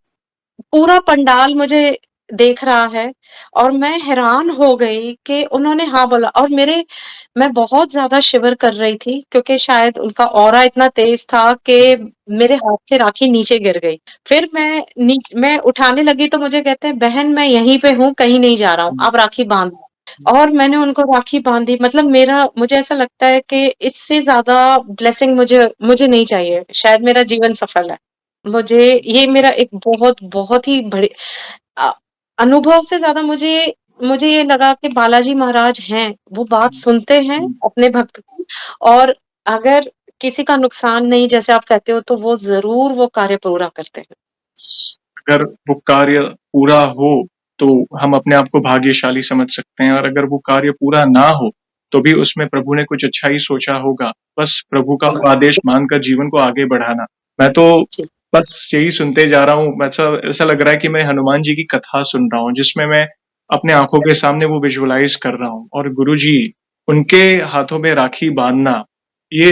Speaker 1: पूरा पंडाल मुझे देख रहा है और मैं हैरान हो गई कि उन्होंने हाँ बोला और मैं बहुत ज़्यादा शिवर कर रही थी क्योंकि शायद उनका ऑरा इतना तेज़ था कि मेरे हाथ से राखी नीचे गिर गई। फिर मैं उठाने लगी तो मुझे कहते हैं, "बहन मैं यहीं पे हूँ, कहीं नहीं जा रहा हूँ, आप राखी बाँध दो।" और मैंने उनको राखी बाँधी मतलब मुझे ऐसा लगता है कि इससे ज़्यादा ब्लेसिंग मुझे नहीं चाहिए। शायद मेरा जीवन सफल है। मुझे ये मेरा एक बहुत ही बड़े अ, अनुभव से ज़्यादा मुझे ये लगा कि बालाजी महाराज हैं, वो बात सुनते हैं अपने भक्त की और अगर किसी का नुकसान नहीं जैसे आप कहते हो, तो वो ज़रूर वो कार्य पूरा करते हैं।
Speaker 2: अगर वो कार्य पूरा हो, तो हम अपने आप को भाग्यशाली समझ सकते हैं और अगर वो कार्य पूरा ना हो, तो भी उसमें प्रभु ने कुछ अच्छा ही सोचा होगा। बस प्रभु का वो आदेश मानकर जीवन को आगे बढ़ाना। मैं तो
Speaker 1: जी,
Speaker 2: बस यही सुनते जा रहा हूँ, ऐसा ऐसा लग रहा है कि मैं हनुमान जी की कथा सुन रहा हूँ, जिसमें मैं अपने आँखों के सामने वो विजुअलाइज़ कर रहा हूँ और गुरुजी, उनके हाथों में राखी बाँधना, ये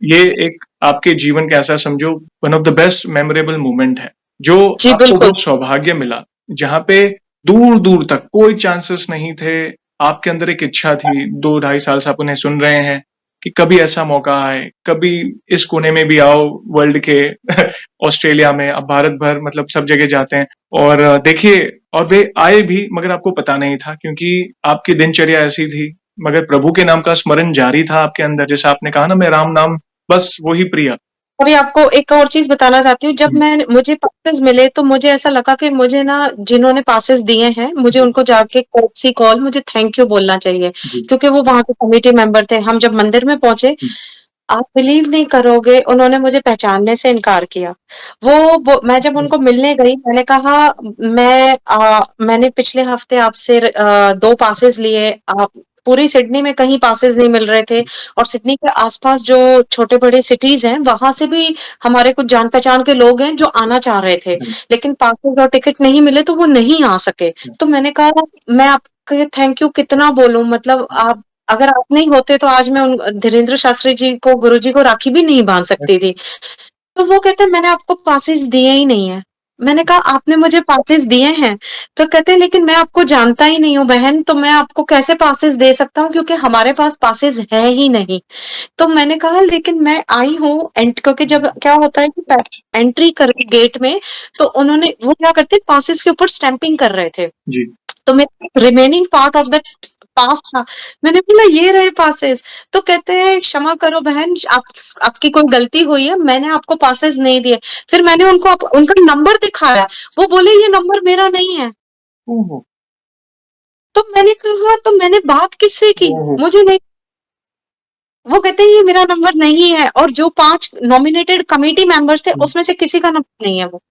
Speaker 2: ये एक आपके जीवन का ऐसा समझो one of the best memorable moment है, जो
Speaker 1: जी,
Speaker 2: आपको
Speaker 1: बिल्कुल।
Speaker 2: वो सौभाग्य मिला, जहाँ पे दूर-दूर तक कोई चांसेस नहीं थे, आपके अंदर एक इच्छा थी, 2 ढाई साल से आप उन्हें सुन रहे हैं, कि कभी ऐसा मौका आए, कभी इस कोने में भी आओ वर्ल्ड के ऑस्ट्रेलिया में, अब भारत भर मतलब सब जगह जाते हैं और देखिए और वे आए भी मगर आपको पता नहीं था क्योंकि आपकी दिनचर्या ऐसी थी, मगर प्रभु के नाम का स्मरण जारी था आपके अंदर, जैसा आपने कहा ना मैं राम नाम बस वो ही प्रिय।
Speaker 1: अभी आपको एक और चीज़ बताना चाहती हूँ, जब
Speaker 2: हुँ,
Speaker 1: मुझे पासेस मिले तो मुझे ऐसा लगा कि मुझे ना जिन्होंने पासेस दिए हैं, मुझे
Speaker 2: जी,
Speaker 1: उनको जाके कर्टसी कॉल मुझे थैंक यू बोलना चाहिए,
Speaker 2: जी,
Speaker 1: क्योंकि वो वहाँ के कमिटी मेंबर थे। हम जब मंदिर में पहुँचे,
Speaker 2: हुँ,
Speaker 1: आप बिलीव नहीं करोगे उन्होंने मुझे पहचानने से इनकार किया। वो मैं जब
Speaker 2: हुँ,
Speaker 1: उनको मिलने गई मैंने कहा मैंने पिछले हफ्ते आपसे 2 पासेस लिए पूरी सिडनी में कहीं पासेस नहीं मिल रहे थे और सिडनी के आस-पास जो छोटे-बड़े सिटीज़ हैं वहाँ से भी हमारे कुछ जान-पहचान के लोग हैं जो आना चाह रहे थे।
Speaker 2: हुँ,
Speaker 1: लेकिन पासेस और टिकट नहीं मिले तो वो नहीं आ सके।
Speaker 2: हुँ,
Speaker 1: तो मैंने कहा मैं आपको थैंक यू कितना बोलूँ मतलब आप अगर आप नहीं होते तो आज मैं उन धीरेन्द्र शास्त्री जी को गुरुजी को राखी भी नहीं बाँध सकती थी। तो वो कहते हैं मैंने आपको पासेस दिए ही नहीं है। मैंने कहा आपने मुझे पासेस दिए हैं। तो कहते हैं लेकिन मैं आपको जानता ही नहीं हूँ बहन, तो मैं आपको कैसे पासेस दे सकता हूँ क्योंकि हमारे पास पासेस हैं ही नहीं। तो मैंने कहा लेकिन मैं आई हूँ क्योंकि जब क्या होता है कि एंट्री कर गेट में तो उन्होंने वो क्या करते हैं पासेस के ऊपर स्टैंपिंग कर रहे थे।
Speaker 2: जी,
Speaker 1: तो मेरा remaining part of that pass था। मैंने बोला ये रहे पासेस। तो कहते हैं क्षमा करो बहन आपकी कोई गलती हुई है, मैंने आपको पासेस नहीं दिए। फिर मैंने उनको उनका नंबर दिखाया, वो बोले ये नंबर मेरा नहीं है।
Speaker 2: ओहो!
Speaker 1: तो मैंने कहा तो मैंने बात किससे की?
Speaker 2: ओहो!
Speaker 1: मुझे नहीं वो कहते हैं ये मेरा नंबर नहीं है और जो 5 नॉमिनेटेड कमिटी मेंबर्स थे
Speaker 2: हुँ,
Speaker 1: उसमें से किसी का नंबर नहीं है वो।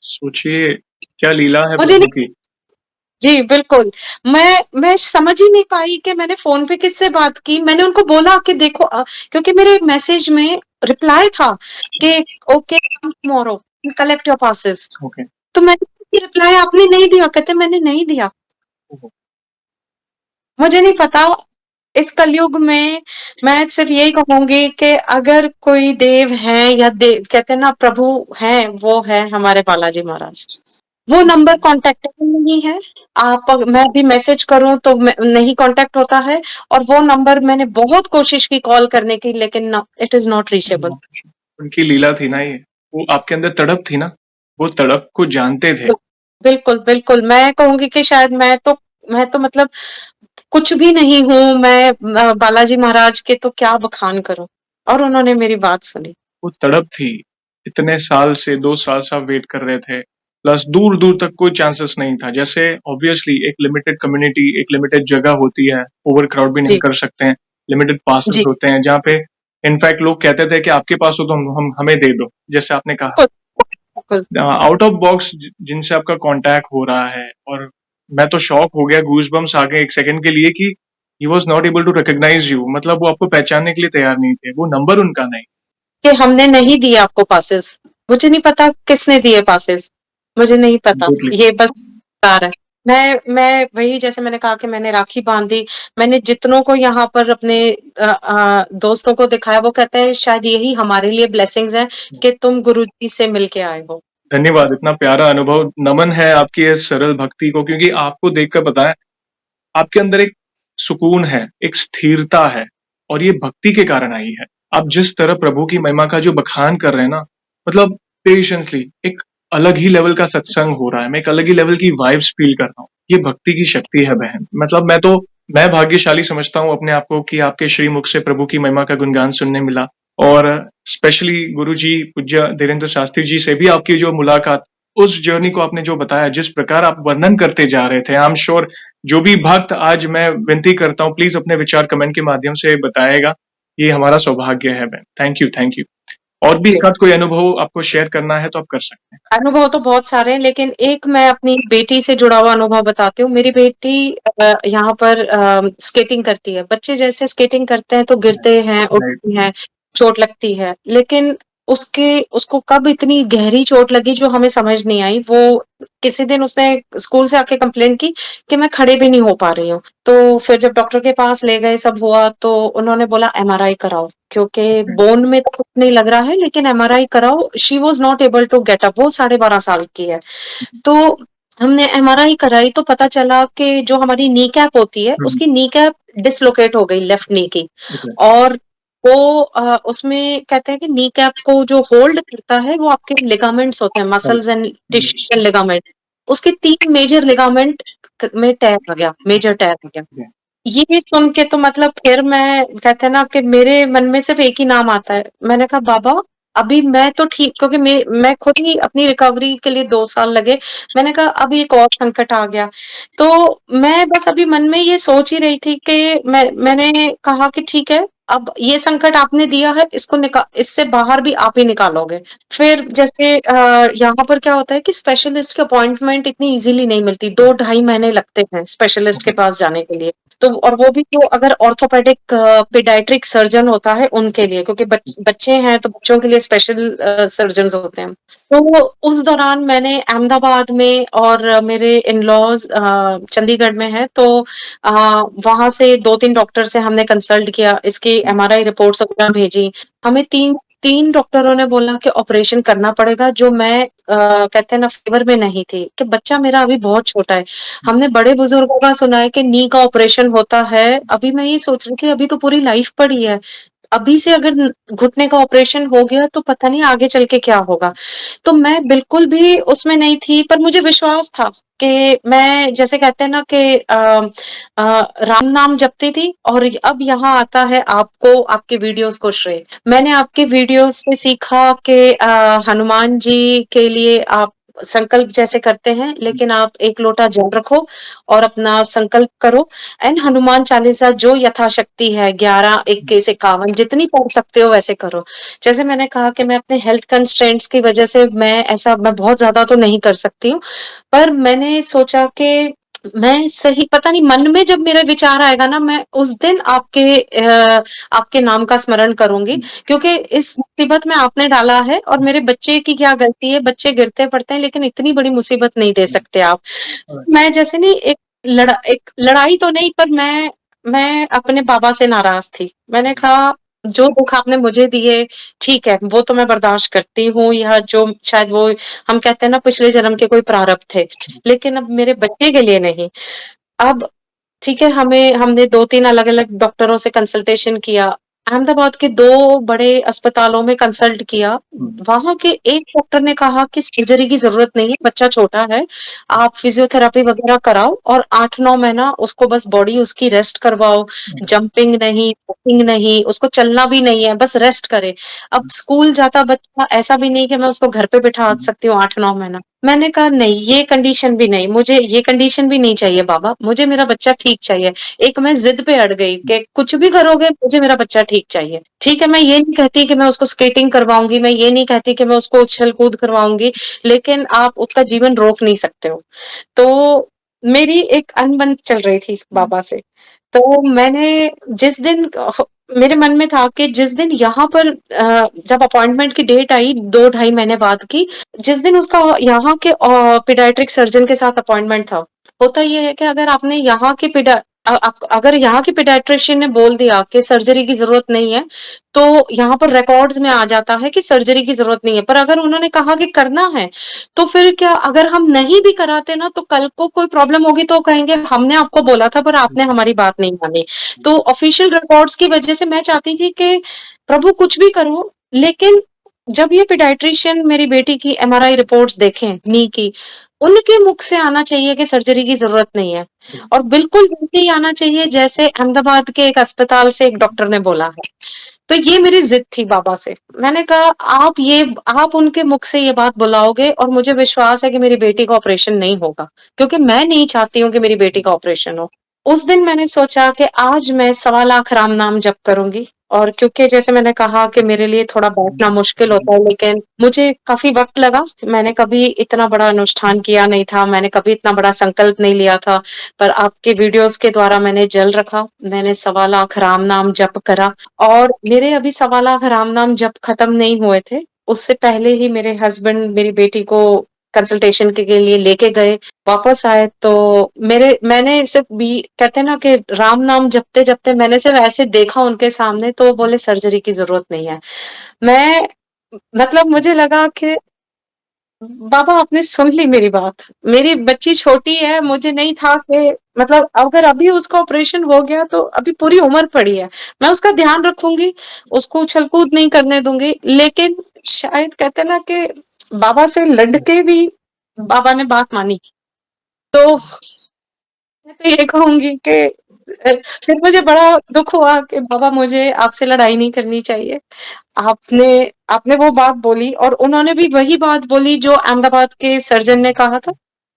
Speaker 2: सोचिए क्या लीला है
Speaker 1: मुझे
Speaker 2: प्रभु
Speaker 1: नहीं
Speaker 2: की।
Speaker 1: जी, बिल्कुल। मैं समझ ही नहीं पाई कि मैंने फ़ोन पे किससे बात की। मैंने उनको बोला कि देखो क्योंकि मेरे मैसेज में रिप्लाई था कि okay come tomorrow, collect your passes.
Speaker 2: Okay,
Speaker 1: तो मैंने रिप्लाई आपने नहीं दिया, कहते मैंने नहीं दिया।
Speaker 2: ओहो!
Speaker 1: मुझे नहीं पता इस कलयुग में मैं सिर्फ़ यही कहूँगी कि अगर कोई देव है या देव कहते हैं ना प्रभु हैं, वो है हमारे बालाजी महाराज। वो नंबर कॉन्टैक्टेबल नहीं है। मैं भी मैसेज करूँ तो नहीं कॉन्टैक्ट होता है और वो नंबर मैंने बहुत कोशिश की कॉल करने की लेकिन इट इज़ नॉट रीचेबल।
Speaker 2: उनकी लीला थी ना ये, वो आपके अंदर तड़प थी ना, वो तड़प को जानते थे।
Speaker 1: बिल्कुल, बिल्कुल। मैं कहूँगी कि शायद मैं तो मतलब कुछ भी नहीं हूँ, मैं बालाजी महाराज के तो क्या बखान करूँ और उन्होंने मेरी बात सुनी।
Speaker 2: वो तड़प थी, इतने साल से 2 साल से आप वेट कर रहे थे, प्लस दूर-दूर तक कोई चांसेस नहीं था। जैसे ऑब्वियसली एक लिमिटेड कम्युनिटी, एक लिमिटेड जगह होती है, ओवरक्राउड भी नहीं
Speaker 1: जी,
Speaker 2: कर सकते हैं, लिमिटेड पासेस
Speaker 1: जी,
Speaker 2: होते हैं, जहाँ पे इनफैक्ट लोग कहते थे कि आपके पास हो तो हम हमें दे दो, जैसे आपने कहा।
Speaker 1: बिल्कुल, बिल्कुल।
Speaker 2: आउट ऑफ बॉक्स जिनसे आपका कॉन्टैक्ट हो रहा है और मैं तो शॉक हो गया, गूज़बम्प्स आ गए 1 सेकंड के लिए कि he was not able to recognise you, मतलब वो आपको पहचानने के लिए तैयार नहीं थे, वो नंबर उनका नहीं।
Speaker 1: कि हमने नहीं दिए आपको पासेस। मुझे नहीं पता किसने दिए पासेस, मुझे नहीं पता।
Speaker 2: एग्ज़ैक्टली।
Speaker 1: ये बस तार है। मैं वही जैसे मैंने कहा कि मैंने राखी बाँधी, मैंने जितनों को यहाँ पर अपने दोस्तों को दिखाया वो कहते हैं शायद यही हमारे लिए ब्लेसिंग्स हैं कि तुम गुरुजी से मिल के आए हो।
Speaker 2: धन्यवाद, इतना प्यारा अनुभव, नमन है आपकी इस सरल भक्ति को क्योंकि आपको देखकर पता है, आपके अंदर एक सुकून है, एक स्थिरता है और ये भक्ति के कारण आई है। आप जिस तरह प्रभु की महिमा का जो बखान कर रहे हैं ना, मतलब पेशेंसली एक अलग ही लेवल का सत्संग हो रहा है, मैं एक अलग ही लेवल की वाइब्स फ़ील कर रहा हूँ। ये भक्ति की शक्ति है बहन, मतलब मैं भाग्यशाली समझता हूँ अपने आप को कि आपके श्रीमुख से प्रभु की महिमा का गुणगान सुनने मिला और स्पेशली गुरुजी पूज्य धीरेन्द्र शास्त्री जी से भी आपकी जो मुलाकात, उस जर्नी को आपने जो बताया, जिस प्रकार आप वर्णन करते जा रहे थे, आई एम श्योर जो भी भक्त आज मैं विनती करता हूँ प्लीज़ अपने विचार कमेंट के माध्यम से बताएगा। ये हमारा सौभाग्य है मैम। Thank you. और भी
Speaker 1: जी।
Speaker 2: एक आध कोई अनुभव आपको शेयर करना है तो आप कर सकते हैं।
Speaker 1: अनुभव तो बहुत सारे हैं, लेकिन एक मैं अपनी बेटी से जुड़ा हुआ अनुभव बताती हूँ। मेरी बेटी यहाँ पर स्केटिंग करती है। बच्चे जैसे स्केटिंग करते हैं तो गिरते हैं,
Speaker 2: राइट,
Speaker 1: उठते हैं, चोट लगती है। लेकिन उसको कब इतनी गहरी चोट लगी जो हमें समझ नहीं आई। वो किसी दिन उसने स्कूल से आके कंप्लेंट की कि मैं खड़े भी नहीं हो पा रही हूँ। तो फिर जब डॉक्टर के पास ले गए, सब हुआ, तो उन्होंने बोला एमआरआई कराओ, क्योंकि बोन में तो कुछ नहीं लग रहा है, लेकिन एमआरआई कराओ। She was not able to get up, वो 12.5 साल की है। तो हमने एमआरआई कराई तो पता चला कि जो हमारी नी कैप होती है,
Speaker 2: हुँ,
Speaker 1: उसकी नी कैप डिस्लोकेट हो गई, लेफ्ट नी की।
Speaker 2: ओके,
Speaker 1: और वो उसमें कहते हैं कि नी कैप को जो होल्ड करता है वो आपके लिगामेंट्स होते हैं,
Speaker 2: right,
Speaker 1: muscles and tissues
Speaker 2: right,
Speaker 1: and ligament. उसके 3 मेजर लिगामेंट में टेयर हो गया, मेजर टेयर हो गया।
Speaker 2: ओके,
Speaker 1: ये सुन के तो मतलब फिर मैं, कहते हैं ना कि मेरे मन में सिर्फ एक ही नाम आता है। मैंने कहा बाबा, अभी मैं तो ठीक, क्योंकि मैं खुद ही अपनी रिकवरी के लिए 2 साल लगे। मैंने कहा अब एक और संकट आ गया। तो मैं बस अभी मन में ये सोच ही रही थी कि मैंने कहा कि ठीक है, अब ये संकट आपने दिया है, इससे बाहर भी आप ही निकालोगे। फिर जैसे यहाँ पर क्या होता है कि स्पेशलिस्ट की अपॉइंटमेंट इतनी ईज़िली नहीं मिलती, 2 ढाई महीने लगते हैं स्पेशलिस्ट के
Speaker 2: ओके,
Speaker 1: पास जाने के लिए। तो और वो भी तो अगर ऑर्थोपेडिक पीडियाट्रिक सर्जन होता है उनके लिए, क्योंकि बच्चे हैं तो बच्चों के लिए स्पेशल सर्जन्स होते हैं। तो उस दौरान मैंने अहमदाबाद में, और मेरे इन-लॉज़ चंडीगढ़ में हैं, तो वहाँ से 2-3 डॉक्टर से हमने कंसल्ट किया, इसकी एमआरआई रिपोर्ट्स वगैरह भेजी। हमें 3 डॉक्टरों ने बोला कि ऑपरेशन करना पड़ेगा, जो मैं कहते हैं ना फ़ेवर में नहीं थी, कि बच्चा मेरा अभी बहुत छोटा है। हमने बड़े बुजुर्गों का सुना है कि नी का ऑपरेशन होता है। अभी मैं ये सोच रही थी, अभी तो पूरी लाइफ पड़ी है। अभी से अगर घुटने का ऑपरेशन हो गया तो पता नहीं आगे चल के क्या होगा। तो मैं बिल्कुल भी उसमें नहीं थी, पर मुझे विश्वास था कि मैं, जैसे कहते हैं ना कि राम नाम जपती थी, और अब यहाँ आता है आपको आपके वीडियोस को श्रेय। मैंने आपके वीडियोस से सीखा कि हनुमान जी के लिए आप संकल्प जैसे करते हैं, लेकिन आप 1 लोटा जल रखो और अपना संकल्प करो, एंड हनुमान चालीसा जो यथाशक्ति है 11, 21, 51 जितनी पढ़ सकते हो वैसे करो। जैसे मैंने कहा कि मैं अपने हेल्थ कंस्ट्रेंट्स की वजह से मैं बहुत ज़्यादा तो नहीं कर सकती हूँ, पर मैंने सोचा कि मैं सही, पता नहीं मन में जब मेरा विचार आएगा ना, मैं उस दिन आपके नाम का स्मरण करूँगी, क्योंकि इस मुसीबत में आपने डाला है, और मेरे बच्चे की क्या गलती है, बच्चे गिरते पड़ते हैं, लेकिन इतनी बड़ी मुसीबत नहीं दे सकते आप। मैं जैसे नहीं, एक लड़ाई तो नहीं, पर मैं अपने बाबा से नाराज़ थी। मैंने कहा जो दुःख आपने मुझे दिए, ठीक है, वो तो मैं बर्दाश्त करती हूँ, या जो शायद वो हम कहते हैं ना पिछले जन्म के कोई प्रारब्ध थे, लेकिन अब मेरे बच्चे के लिए नहीं। अब ठीक है, हमने 2-3 अलग-अलग डॉक्टरों से कंसल्टेशन किया। अहमदाबाद के 2 बड़े अस्पतालों में कंसल्ट किया। वहाँ के एक डॉक्टर ने कहा कि सर्जरी की ज़रूरत नहीं है, बच्चा छोटा है, आप फिज़ियोथेरेपी वगैरह कराओ और 8-9 महीना उसको बस बॉडी उसकी रेस्ट करवाओ, जंपिंग नहीं, वॉकिंग नहीं, उसको चलना भी नहीं है, बस रेस्ट करे। अब स्कूल जाता बच्चा, ऐसा भी नहीं कि मैं उसको घर पे बिठा सकती हूँ 8-9 महीना। मैंने कहा नहीं, ये कंडीशन भी नहीं, मुझे ये कंडीशन भी नहीं चाहिए बाबा, मुझे मेरा बच्चा ठीक चाहिए। एक मैं ज़िद पे अड़ गई कि कुछ भी करोगे, मुझे मेरा बच्चा ठीक चाहिए। ठीक है, मैं ये नहीं कहती कि मैं उसको स्केटिंग करवाऊँगी, मैं ये नहीं कहती कि मैं उसको उछल-कूद करवाऊँगी, लेकिन आप उसका जीवन रोक नहीं सकते हो। तो मेरी एक अनबन चल रही थी बाबा से। तो मैंने जिस दिन मेरे मन में था कि जिस दिन यहाँ पर जब अपॉइंटमेंट की डेट आई 2 ढाई महीने बाद की, जिस दिन उसका यहाँ के पीडियाट्रिक सर्जन के साथ अपॉइंटमेंट था, होता ये है कि अगर आपने यहाँ के अगर यहाँ के पीडियाट्रिशियन ने बोल दिया कि सर्जरी की ज़रूरत नहीं है, तो यहाँ पर रिकॉर्ड्स में आ जाता है कि सर्जरी की ज़रूरत नहीं है। पर अगर उन्होंने कहा कि करना है, तो फिर क्या, अगर हम नहीं भी कराते ना, तो कल को कोई प्रॉब्लम होगी तो कहेंगे हमने आपको बोला था पर आपने हमारी बात नहीं मानी। तो ऑफिशियल रिकॉर्ड्स की वजह से मैं चाहती थी कि प्रभु कुछ भी करो, लेकिन जब ये पीडियाट्रिशियन मेरी बेटी की एमआरआई रिपोर्ट्स देखें नी की, उनके मुख से आना चाहिए कि सर्जरी की ज़रूरत नहीं है, और बिल्कुल वैसे ही आना चाहिए जैसे अहमदाबाद के एक अस्पताल से एक डॉक्टर ने बोला है। तो ये मेरी ज़िद थी बाबा से। मैंने कहा आप उनके मुख से ये बात बुलाओगे, और मुझे विश्वास है कि मेरी बेटी का ऑपरेशन नहीं होगा, क्योंकि मैं नहीं चाहती हूँ कि मेरी बेटी का ऑपरेशन हो। उस दिन मैंने सोचा कि आज मैं 1.25 लाख राम नाम जप करूँगी, और क्योंकि जैसे मैंने कहा कि मेरे लिए थोड़ा बैठना मुश्किल होता है, लेकिन मुझे काफ़ी वक़्त लगा। मैंने कभी इतना बड़ा अनुष्ठान किया नहीं था, मैंने कभी इतना बड़ा संकल्प नहीं लिया था, पर आपके वीडियोज़ के द्वारा मैंने जल रखा, मैंने सवा लाख राम नाम जप करा और मेरे अभी सवा लाख राम नाम जप खत्म नहीं हुए थे। उससे पहले ही मेरे हस्बैंड मेरी बेटी को कंसल्टेशन के लिए लेके गए, वापस आए तो मैंने सिर्फ़ बी कहते हैं ना कि राम नाम जपते-जपते मैंने सिर्फ़ ऐसे देखा उनके सामने तो वो बोले सर्जरी की ज़रूरत नहीं है। मैं मतलब मुझे लगा कि बाबा आपने सुन ली मेरी बात। मेरी बच्ची छोटी है, मुझे नहीं था कि मतलब अगर अभी उसका ऑपरेशन हो गया तो अभी पूरी उम्र पड़ी है। मैं उसका ध्यान रखूँगी, उसको उछल-कूद नहीं करने दूँगी, लेकिन शायद कहते हैं ना कि बाबा से लड़ के भी बाबा ने बात मानी। तो मैं तो ये कहूँगी कि फिर मुझे बड़ा दुःख हुआ कि बाबा मुझे आपसे लड़ाई नहीं करनी चाहिए। आपने आपने वो बात बोली और उन्होंने भी वही बात बोली जो अहमदाबाद के सर्जन ने कहा था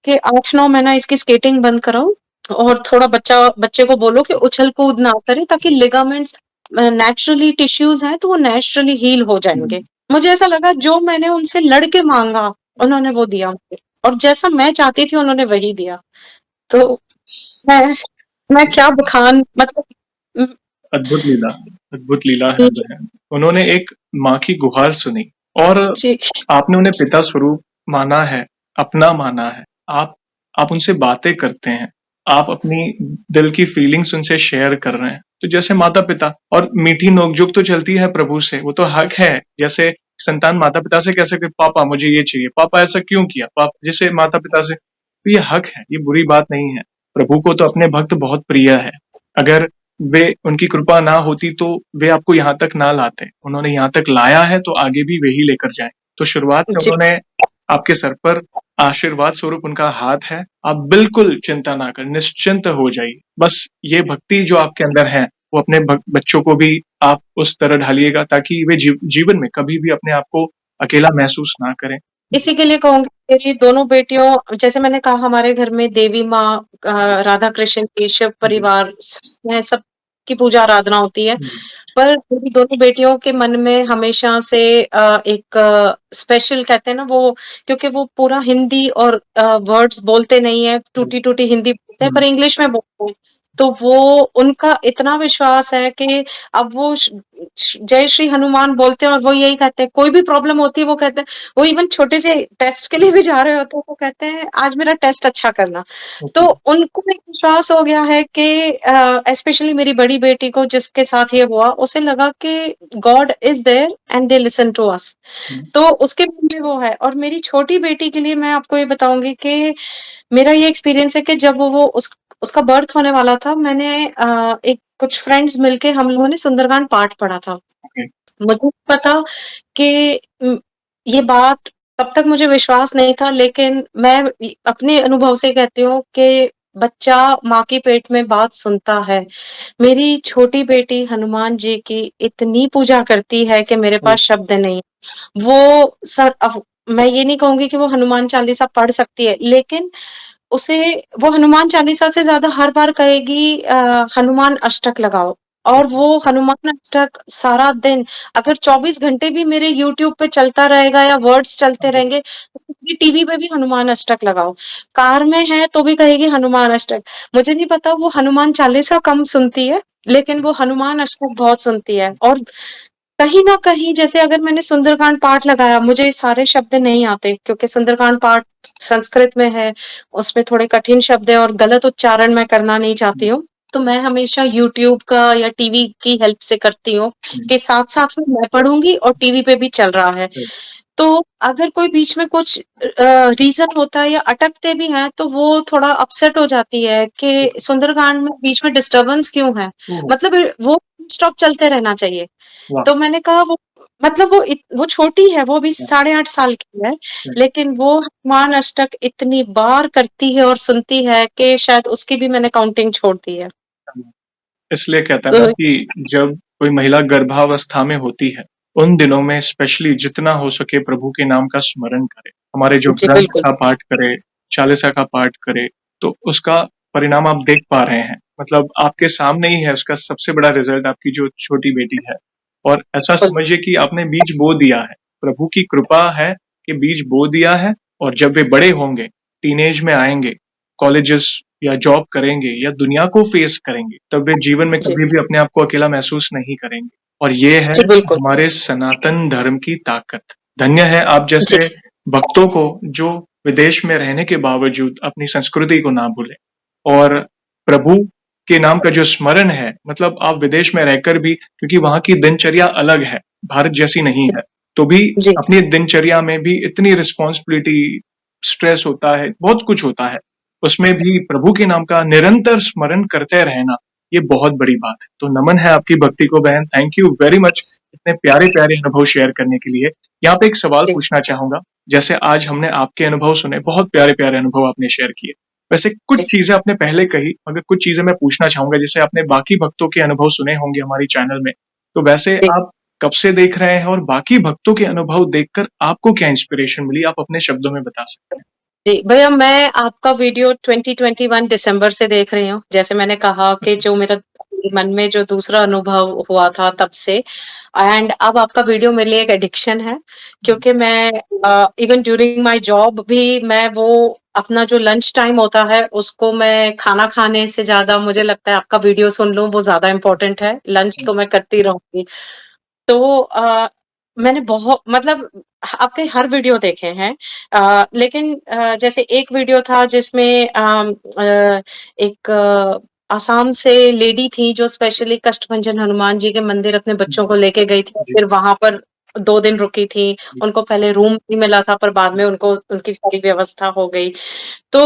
Speaker 1: कि 8-9 महीना इसकी स्केटिंग बंद कराओ और थोड़ा बच्चे को बोलो कि उछल-कूद ना करे ताकि लिगामेंट्स नेचुरली टिश्यूज़ हैं तो वो नेचुरली हील हो जाएँगे। मुझे ऐसा लगा जो मैंने उनसे लड़ के माँगा, उन्होंने वो दिया मुझे और जैसा मैं चाहती थी उन्होंने वही दिया। तो मैं मैं क्या बखान मतलब उम,
Speaker 2: अद्भुत लीला, अद्भुत लीला है बहन। उन्होंने एक माँ की गुहार सुनी और
Speaker 1: जी,
Speaker 2: आपने उन्हें पिता स्वरूप माना है, अपना माना है। आप उनसे बातें करते हैं, आप अपनी दिल की फीलिंग्स उनसे शेयर कर रहे हैं। तो जैसे माता-पिता और मीठी नोक-झोंक तो चलती है प्रभु से, वो तो हक है। जैसे संतान माता-पिता से कह सकते पापा मुझे ये चाहिए, पापा ऐसा क्यों किया? जैसे माता-पिता से तो ये हक है, ये बुरी बात नहीं है। प्रभु को तो अपने भक्त बहुत प्रिय है। अगर वे उनकी कृपा ना होती तो वे आपको यहाँ तक ना लाते। उन्होंने यहाँ तक लाया है तो आगे भी वे ही लेकर जाएँ। तो शुरुआत से
Speaker 1: जी।
Speaker 2: उन्होंने आपके सर पर आशीर्वाद स्वरूप उनका हाथ है। आप बिल्कुल चिंता ना करें, निश्चिंत हो जाइए। बस ये भक्ति जो आपके अंदर है, वो अपने बच्चों को भी आप उस तरह ढालिएगा ताकि वे जीवन में कभी भी अपने आप को अकेला महसूस ना करें।
Speaker 1: इसी के लिए कहूँगी मेरी दोनों बेटियों जैसे मैंने कहा हमारे घर में देवी माँ राधा कृष्ण की शिव
Speaker 2: जी,
Speaker 1: परिवार है सबकी पूजा आराधना होती है।
Speaker 2: जी,
Speaker 1: पर मेरी दोनों बेटियों के मन में हमेशा से एक स्पेशल कहते हैं ना वो क्योंकि वो पूरा हिंदी और वर्ड्स बोलते नहीं है,
Speaker 2: जी,
Speaker 1: टूटी-टूटी हिंदी बोलते हैं
Speaker 2: हुँ,
Speaker 1: पर इंग्लिश में बोलते हैं। तो वो उनका इतना विश्वास है कि अब वो जय श्री हनुमान बोलते हैं और वो यही कहते हैं, कोई भी प्रॉब्लम होती है वो कहते हैं वो इवन छोटे से टेस्ट के लिए भी जा रहे होते हैं, तो कहते हैं आज मेरा टेस्ट अच्छा करना। तो
Speaker 2: ओके,
Speaker 1: उनको एक विश्वास हो गया है कि स्पेशली मेरी बड़ी बेटी को जिसके साथ ये हुआ, उसे लगा कि God is there and they listen to us.
Speaker 2: Yes,
Speaker 1: तो उसके मन में वो है और मेरी छोटी बेटी के लिए मैं आपको ये बताऊँगी कि मेरा ये एक्सपीरियंस है कि जब वो उसका बर्थ होने वाला था, मैंने एक कुछ फ्रेंड्स मिलके हम लोगों ने सुंदरकांड पाठ पढ़ा था।
Speaker 2: ओके,
Speaker 1: मुझे नहीं पता कि ये बात तब तक मुझे विश्वास नहीं था लेकिन मैं अपने अनुभव से कहती हूँ कि बच्चा माँ के पेट में बात सुनता है। मेरी छोटी बेटी हनुमान जी की इतनी पूजा करती है कि मेरे
Speaker 2: ओह!
Speaker 1: पास शब्द नहीं। वो मैं ये नहीं कहूँगी कि वो हनुमान चालीसा पढ़ सकती है, लेकिन उसे वो हनुमान चालीसा से ज़्यादा हर बार कहेगी हनुमान अष्टक लगाओ और
Speaker 2: ओके,
Speaker 1: वो हनुमान अष्टक सारा दिन अगर 24 घंटे भी मेरे यूट्यूब पे चलता रहेगा या वर्ड्स चलते
Speaker 2: ओके,
Speaker 1: रहेंगे, तो टीवी पे भी हनुमान अष्टक लगाओ। कार में है तो भी कहेगी हनुमान अष्टक। मुझे नहीं पता वो हनुमान चालीसा कम सुनती है, लेकिन वो हनुमान अष्टक बहुत सुनती है और कहीं न कहीं जैसे अगर मैंने सुंदरकांड पाठ लगाया, मुझे सारे शब्द नहीं आते क्योंकि सुंदरकांड पाठ संस्कृत में है, उसमें थोड़े कठिन शब्द हैं और गलत उच्चारण मैं करना नहीं चाहती हूँ। तो मैं हमेशा यूट्यूब का या टीवी की हेल्प से करती हूँ
Speaker 2: हुँ,
Speaker 1: कि साथ-साथ में मैं पढ़ूँगी और टीवी पे भी चल रहा है।
Speaker 2: राइट,
Speaker 1: तो अगर कोई बीच में कुछ रीज़न होता है या अटकते भी हैं, तो वो थोड़ा अपसेट हो जाती है कि
Speaker 2: ओके,
Speaker 1: सुंदरकांड में बीच में डिस्टर्बेंस क्यों है?
Speaker 2: ओह!
Speaker 1: मतलब वो स्टॉप चलते रहना चाहिए।
Speaker 2: वाह!
Speaker 1: तो मैंने कहा वो मतलब वो छोटी है, वो अभी साढ़े 8 साल की है,
Speaker 2: राइट,
Speaker 1: लेकिन वो हनुमान अष्टक इतनी बार करती है और सुनती है कि शायद उसकी भी मैंने काउंटिंग छोड़ दी है।
Speaker 2: इसलिए कहते हैं
Speaker 1: तो
Speaker 2: ना कि जब कोई महिला गर्भावस्था में होती है, उन दिनों में स्पेशली जितना हो सके प्रभु के नाम का स्मरण करे। हमारे जो
Speaker 1: जी,
Speaker 2: ग्रंथ
Speaker 1: बिल्कुल।
Speaker 2: का पाठ करे, चालीसा का पाठ करे, तो उसका परिणाम आप देख पा रहे हैं। मतलब आपके सामने ही है उसका सबसे बड़ा रिजल्ट आपकी जो छोटी बेटी है। और ऐसा
Speaker 1: बिल्कुल,
Speaker 2: समझिए कि आपने बीज बो दिया है। प्रभु की कृपा है कि बीज बो दिया है और जब वे बड़े होंगे, टीनेज में आएँगे, कॉलेजेस या जॉब करेंगे या दुनिया को फेस करेंगे, तब वे जीवन में
Speaker 1: जी,
Speaker 2: कभी भी अपने आप को अकेला महसूस नहीं करेंगे। और ये है
Speaker 1: जी, बिल्कुल,
Speaker 2: हमारे सनातन धर्म की ताकत। धन्य है आप
Speaker 1: जी,
Speaker 2: जैसे भक्तों को जो विदेश में रहने के बावजूद अपनी संस्कृति को ना भूलें और प्रभु के नाम का जो स्मरण है, मतलब आप विदेश में रहकर भी, क्योंकि वहाँ की दिनचर्या अलग है, भारत जैसी नहीं है, तो भी
Speaker 1: जी,
Speaker 2: अपनी दिनचर्या में भी इतनी रिस्पॉन्सिबिलिटी, स्ट्रेस होता है, बहुत कुछ होता है। उसमें भी प्रभु के नाम का निरंतर स्मरण करते रहना, ये बहुत बड़ी बात है। तो नमन है आपकी भक्ति को बहन, थैंक यू वेरी मच इतने प्यारे-प्यारे अनुभव शेयर करने के लिए। यहाँ पे एक सवाल
Speaker 1: जी,
Speaker 2: पूछना चाहूँगा, जैसे आज हमने आपके अनुभव सुने, बहुत प्यारे-प्यारे अनुभव आपने शेयर किए। वैसे कुछ
Speaker 1: जी,
Speaker 2: चीज़ें आपने पहले कही, मगर कुछ चीज़ें मैं पूछना चाहूँगा, जैसे आपने बाकी भक्तों के अनुभव सुने होंगे हमारी चैनल में, तो वैसे
Speaker 1: जी।
Speaker 2: आप कब से देख रहे हैं और बाकी भक्तों के अनुभव देखकर आपको क्या इंस्पिरेशन मिली? आप अपने शब्दों में बता सकते हैं।
Speaker 1: जी, भैया मैं आपका वीडियो 2021 दिसंबर से देख रही हूँ। जैसे मैंने कहा कि जो मेरा मन में जो दूसरा अनुभव हुआ था तब से एंड अब आपका वीडियो मेरे लिए एक एडिक्शन है क्योंकि मैं इवन ड्यूरिंग माय जॉब भी मैं वो अपना जो लंच टाइम होता है उसको मैं खाना खाने से ज़्यादा मुझे लगता है आपका वीडियो सुन लूँ वो ज़्यादा इम्पोर्टेंट है। लंच तो मैं करती रहूँगी। तो मैंने बहुत मतलब आपके हर वीडियो देखे हैं लेकिन जैसे एक वीडियो था जिसमें एक आसाम से लेडी थी जो स्पेशली कष्टभंजन हनुमान जी के मंदिर अपने बच्चों को लेके गई थी और
Speaker 2: जी,
Speaker 1: फिर वहां पर 2 दिन रुकी थी।
Speaker 2: जी,
Speaker 1: उनको पहले रूम नहीं मिला था पर बाद में उनको उनकी सारी व्यवस्था हो गई। तो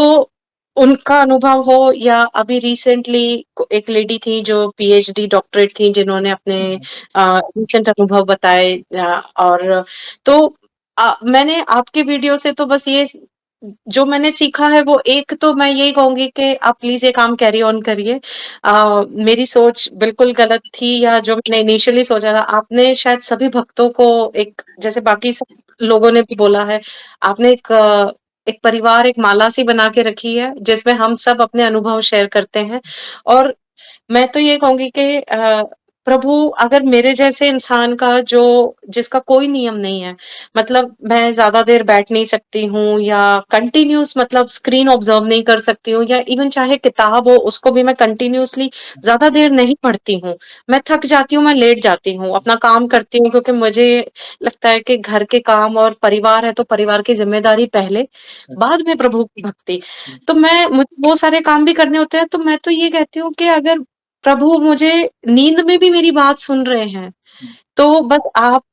Speaker 1: उनका अनुभव हो या अभी रिसेंटली एक लेडी थी जो पीएचडी डॉक्टरेट थी जिन्होंने अपने रिसेंट अनुभव बताए और तो मैंने आपके वीडियो से तो बस ये जो मैंने सीखा है वो एक तो मैं यही कहूंगी कि आप प्लीज ये काम कैरी ऑन करिए। मेरी सोच बिल्कुल गलत थी या जो मैंने इनिशियली सोचा था आपने शायद सभी भक्तों को एक जैसे बाकी सब लोगों ने भी बोला है आपने एक परिवार, एक माला सी बना के रखी है, जिसमें हम सब अपने अनुभव शेयर करते हैं और मैं तो ये कहूँगी कि प्रभु अगर मेरे जैसे इंसान का जो जिसका कोई नियम नहीं है, मतलब मैं ज़्यादा देर बैठ नहीं सकती हूँ या कंटिन्यूअस मतलब स्क्रीन ऑब्ज़र्व नहीं कर सकती हूँ या इवन चाहे किताब हो, उसको भी मैं कंटिन्यूअसली ज़्यादा देर नहीं पढ़ती हूँ। मैं थक जाती हूँ, मैं लेट जाती हूँ, अपना काम करती हूँ क्योंकि मुझे लगता है कि घर के काम और परिवार है, तो परिवार की ज़िम्मेदारी पहले, बाद में प्रभु की भक्ति। तो मुझे वो सारे काम भी करने होते हैं, तो मैं तो ये कहती हूँ कि अगर प्रभु मुझे नींद में भी मेरी बात सुन रहे हैं, तो बस आप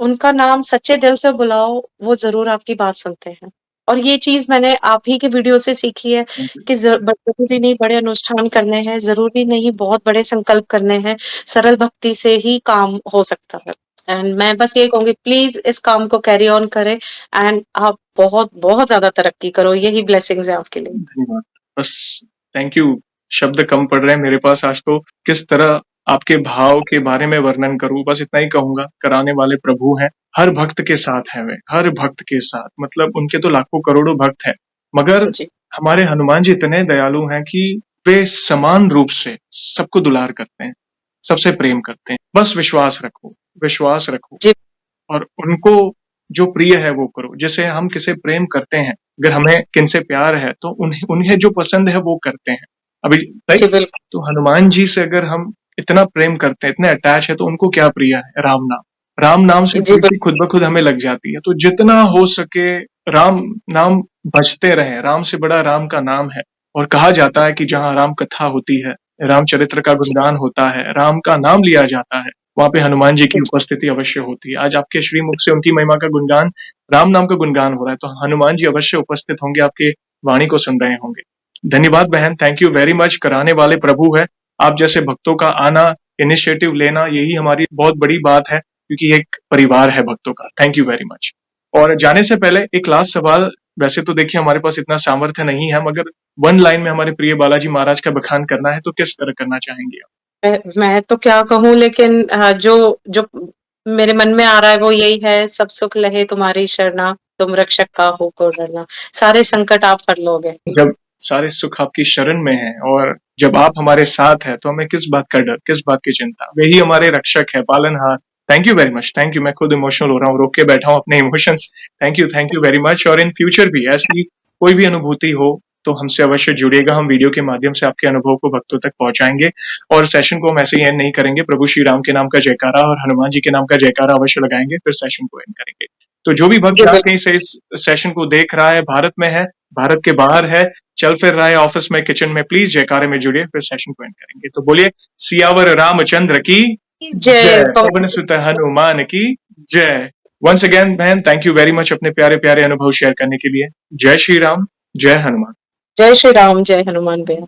Speaker 1: उनका नाम सच्चे दिल से बुलाओ, वो ज़रूर आपकी बात सुनते हैं। और ये चीज़ मैंने आप ही के वीडियो से सीखी है कि ज़रूरी नहीं बड़े अनुष्ठान करने हैं, ज़रूरी नहीं बहुत बड़े संकल्प करने हैं, सरल भक्ति से ही काम हो सकता है। एंड मैं बस ये कहूँगी प्लीज़ इस काम को कैरी ऑन करें एंड आप बहुत, बहुत ज़्यादा तरक्की करो, यही ब्लेसिंग्स है आपके लिए।
Speaker 2: धन्यवाद। बस थैंक यू, शब्द कम पड़ रहे हैं मेरे पास आज तो, किस तरह आपके भाव के बारे में वर्णन करूँ, बस इतना ही कहूँगा, कराने वाले प्रभु हैं, हर भक्त के साथ हैं वे, हर भक्त के साथ, मतलब उनके तो लाखों करोड़ों भक्त हैं, मगर
Speaker 1: जी,
Speaker 2: हमारे हनुमान जी इतने दयालु हैं कि वे समान रूप से सबको दुलार करते हैं, सबसे प्रेम करते हैं। बस विश्वास रखो
Speaker 1: जी,
Speaker 2: और उनको जो प्रिय है वो करो। जैसे हम किसे प्रेम करते हैं, अगर हमें किनसे प्यार है तो उन्हें उन्हें जो पसंद है वो करते हैं। अभी
Speaker 1: जी,
Speaker 2: राइट?
Speaker 1: बिल्कुल।
Speaker 2: तो हनुमान जी से अगर हम इतना प्रेम करते हैं, इतने अटैच है तो उनको क्या प्रिय है? राम नाम। राम नाम से
Speaker 1: जी,
Speaker 2: प्रीति खुद ब खुद हमें लग जाती है। तो जितना हो सके राम नाम भजते रहें, राम से बड़ा राम का नाम है। और कहा जाता है कि जहाँ राम कथा होती है, रामचरित्र का
Speaker 1: जी,
Speaker 2: गुणगान होता है, राम का नाम लिया जाता है, वहाँ पे हनुमान जी की
Speaker 1: जी,
Speaker 2: उपस्थिति अवश्य होती है। आज आपके श्रीमुख से उनकी महिमा का गुणगान, राम नाम का गुणगान हो रहा है, तो हनुमान जी अवश्य उपस्थित होंगे, आपके वाणी को सुन रहे होंगे। धन्यवाद बहन, थैंक यू वेरी मच, कराने वाले प्रभु हैं। आप जैसे भक्तों का आना, इनिशिएटिव लेना, यही हमारी बहुत बड़ी बात है, क्योंकि ये एक परिवार है भक्तों का। Thank you very much. और जाने से पहले एक लास्ट सवाल, वैसे तो देखिए हमारे पास इतना सामर्थ्य नहीं है, मगर वन लाइन में हमारे प्रिय बालाजी महाराज का बखान करना है, तो किस तरह करना चाहेंगे आप?
Speaker 1: मैं तो क्या कहूँ लेकिन जो जो मेरे मन में आ रहा है वो यही है, सब सुख लहे तुम्हारी शरणा, तुम रक्षक काहू को डरना। सारे संकट आप हर लोगे।
Speaker 2: जब सारे सुख आपकी शरण में हैं और जब आप हमारे साथ हैं तो हमें किस बात का डर, किस बात की चिंता। वही हमारे रक्षक है, पालनहार। Thank you very much, thank you. मैं खुद इमोशनल हो रहा हूँ, रोक के बैठा हूँ अपने emotions. Thank you very much. और इन फ्यूचर भी ऐसी कोई भी अनुभूति हो तो हमसे अवश्य जुड़िएगा। हम वीडियो के माध्यम से आपके अनुभव को भक्तों तक पहुंचाएंगे और सेशन को हम ऐसे ही एंड नहीं करेंगे। प्रभु श्री राम के नाम का जयकारा और हनुमान जी के नाम का जयकारा अवश्य लगाएंगे, फिर सेशन को एंड करेंगे। तो जो भी भक्त
Speaker 1: जी,
Speaker 2: जहाँ
Speaker 1: बिल्कुल।
Speaker 2: कहीं से इस सेशन को देख रहा है, भारत में है, भारत के बाहर है, चल फिर रहा है ऑफिस में, किचन में, प्लीज जयकारे में जुड़िए, फिर सेशन को एंड करेंगे। तो बोलिए सियावर रामचंद्र की
Speaker 1: जय
Speaker 2: जय,
Speaker 1: पवन।
Speaker 2: पवन सुत हनुमान की जय। वंस अगेन बहन, थैंक यू वेरी मच अपने प्यारे प्यारे अनुभव शेयर करने के लिए। जय श्री राम, जय हनुमान।
Speaker 1: जय श्री राम, जय हनुमान भैया।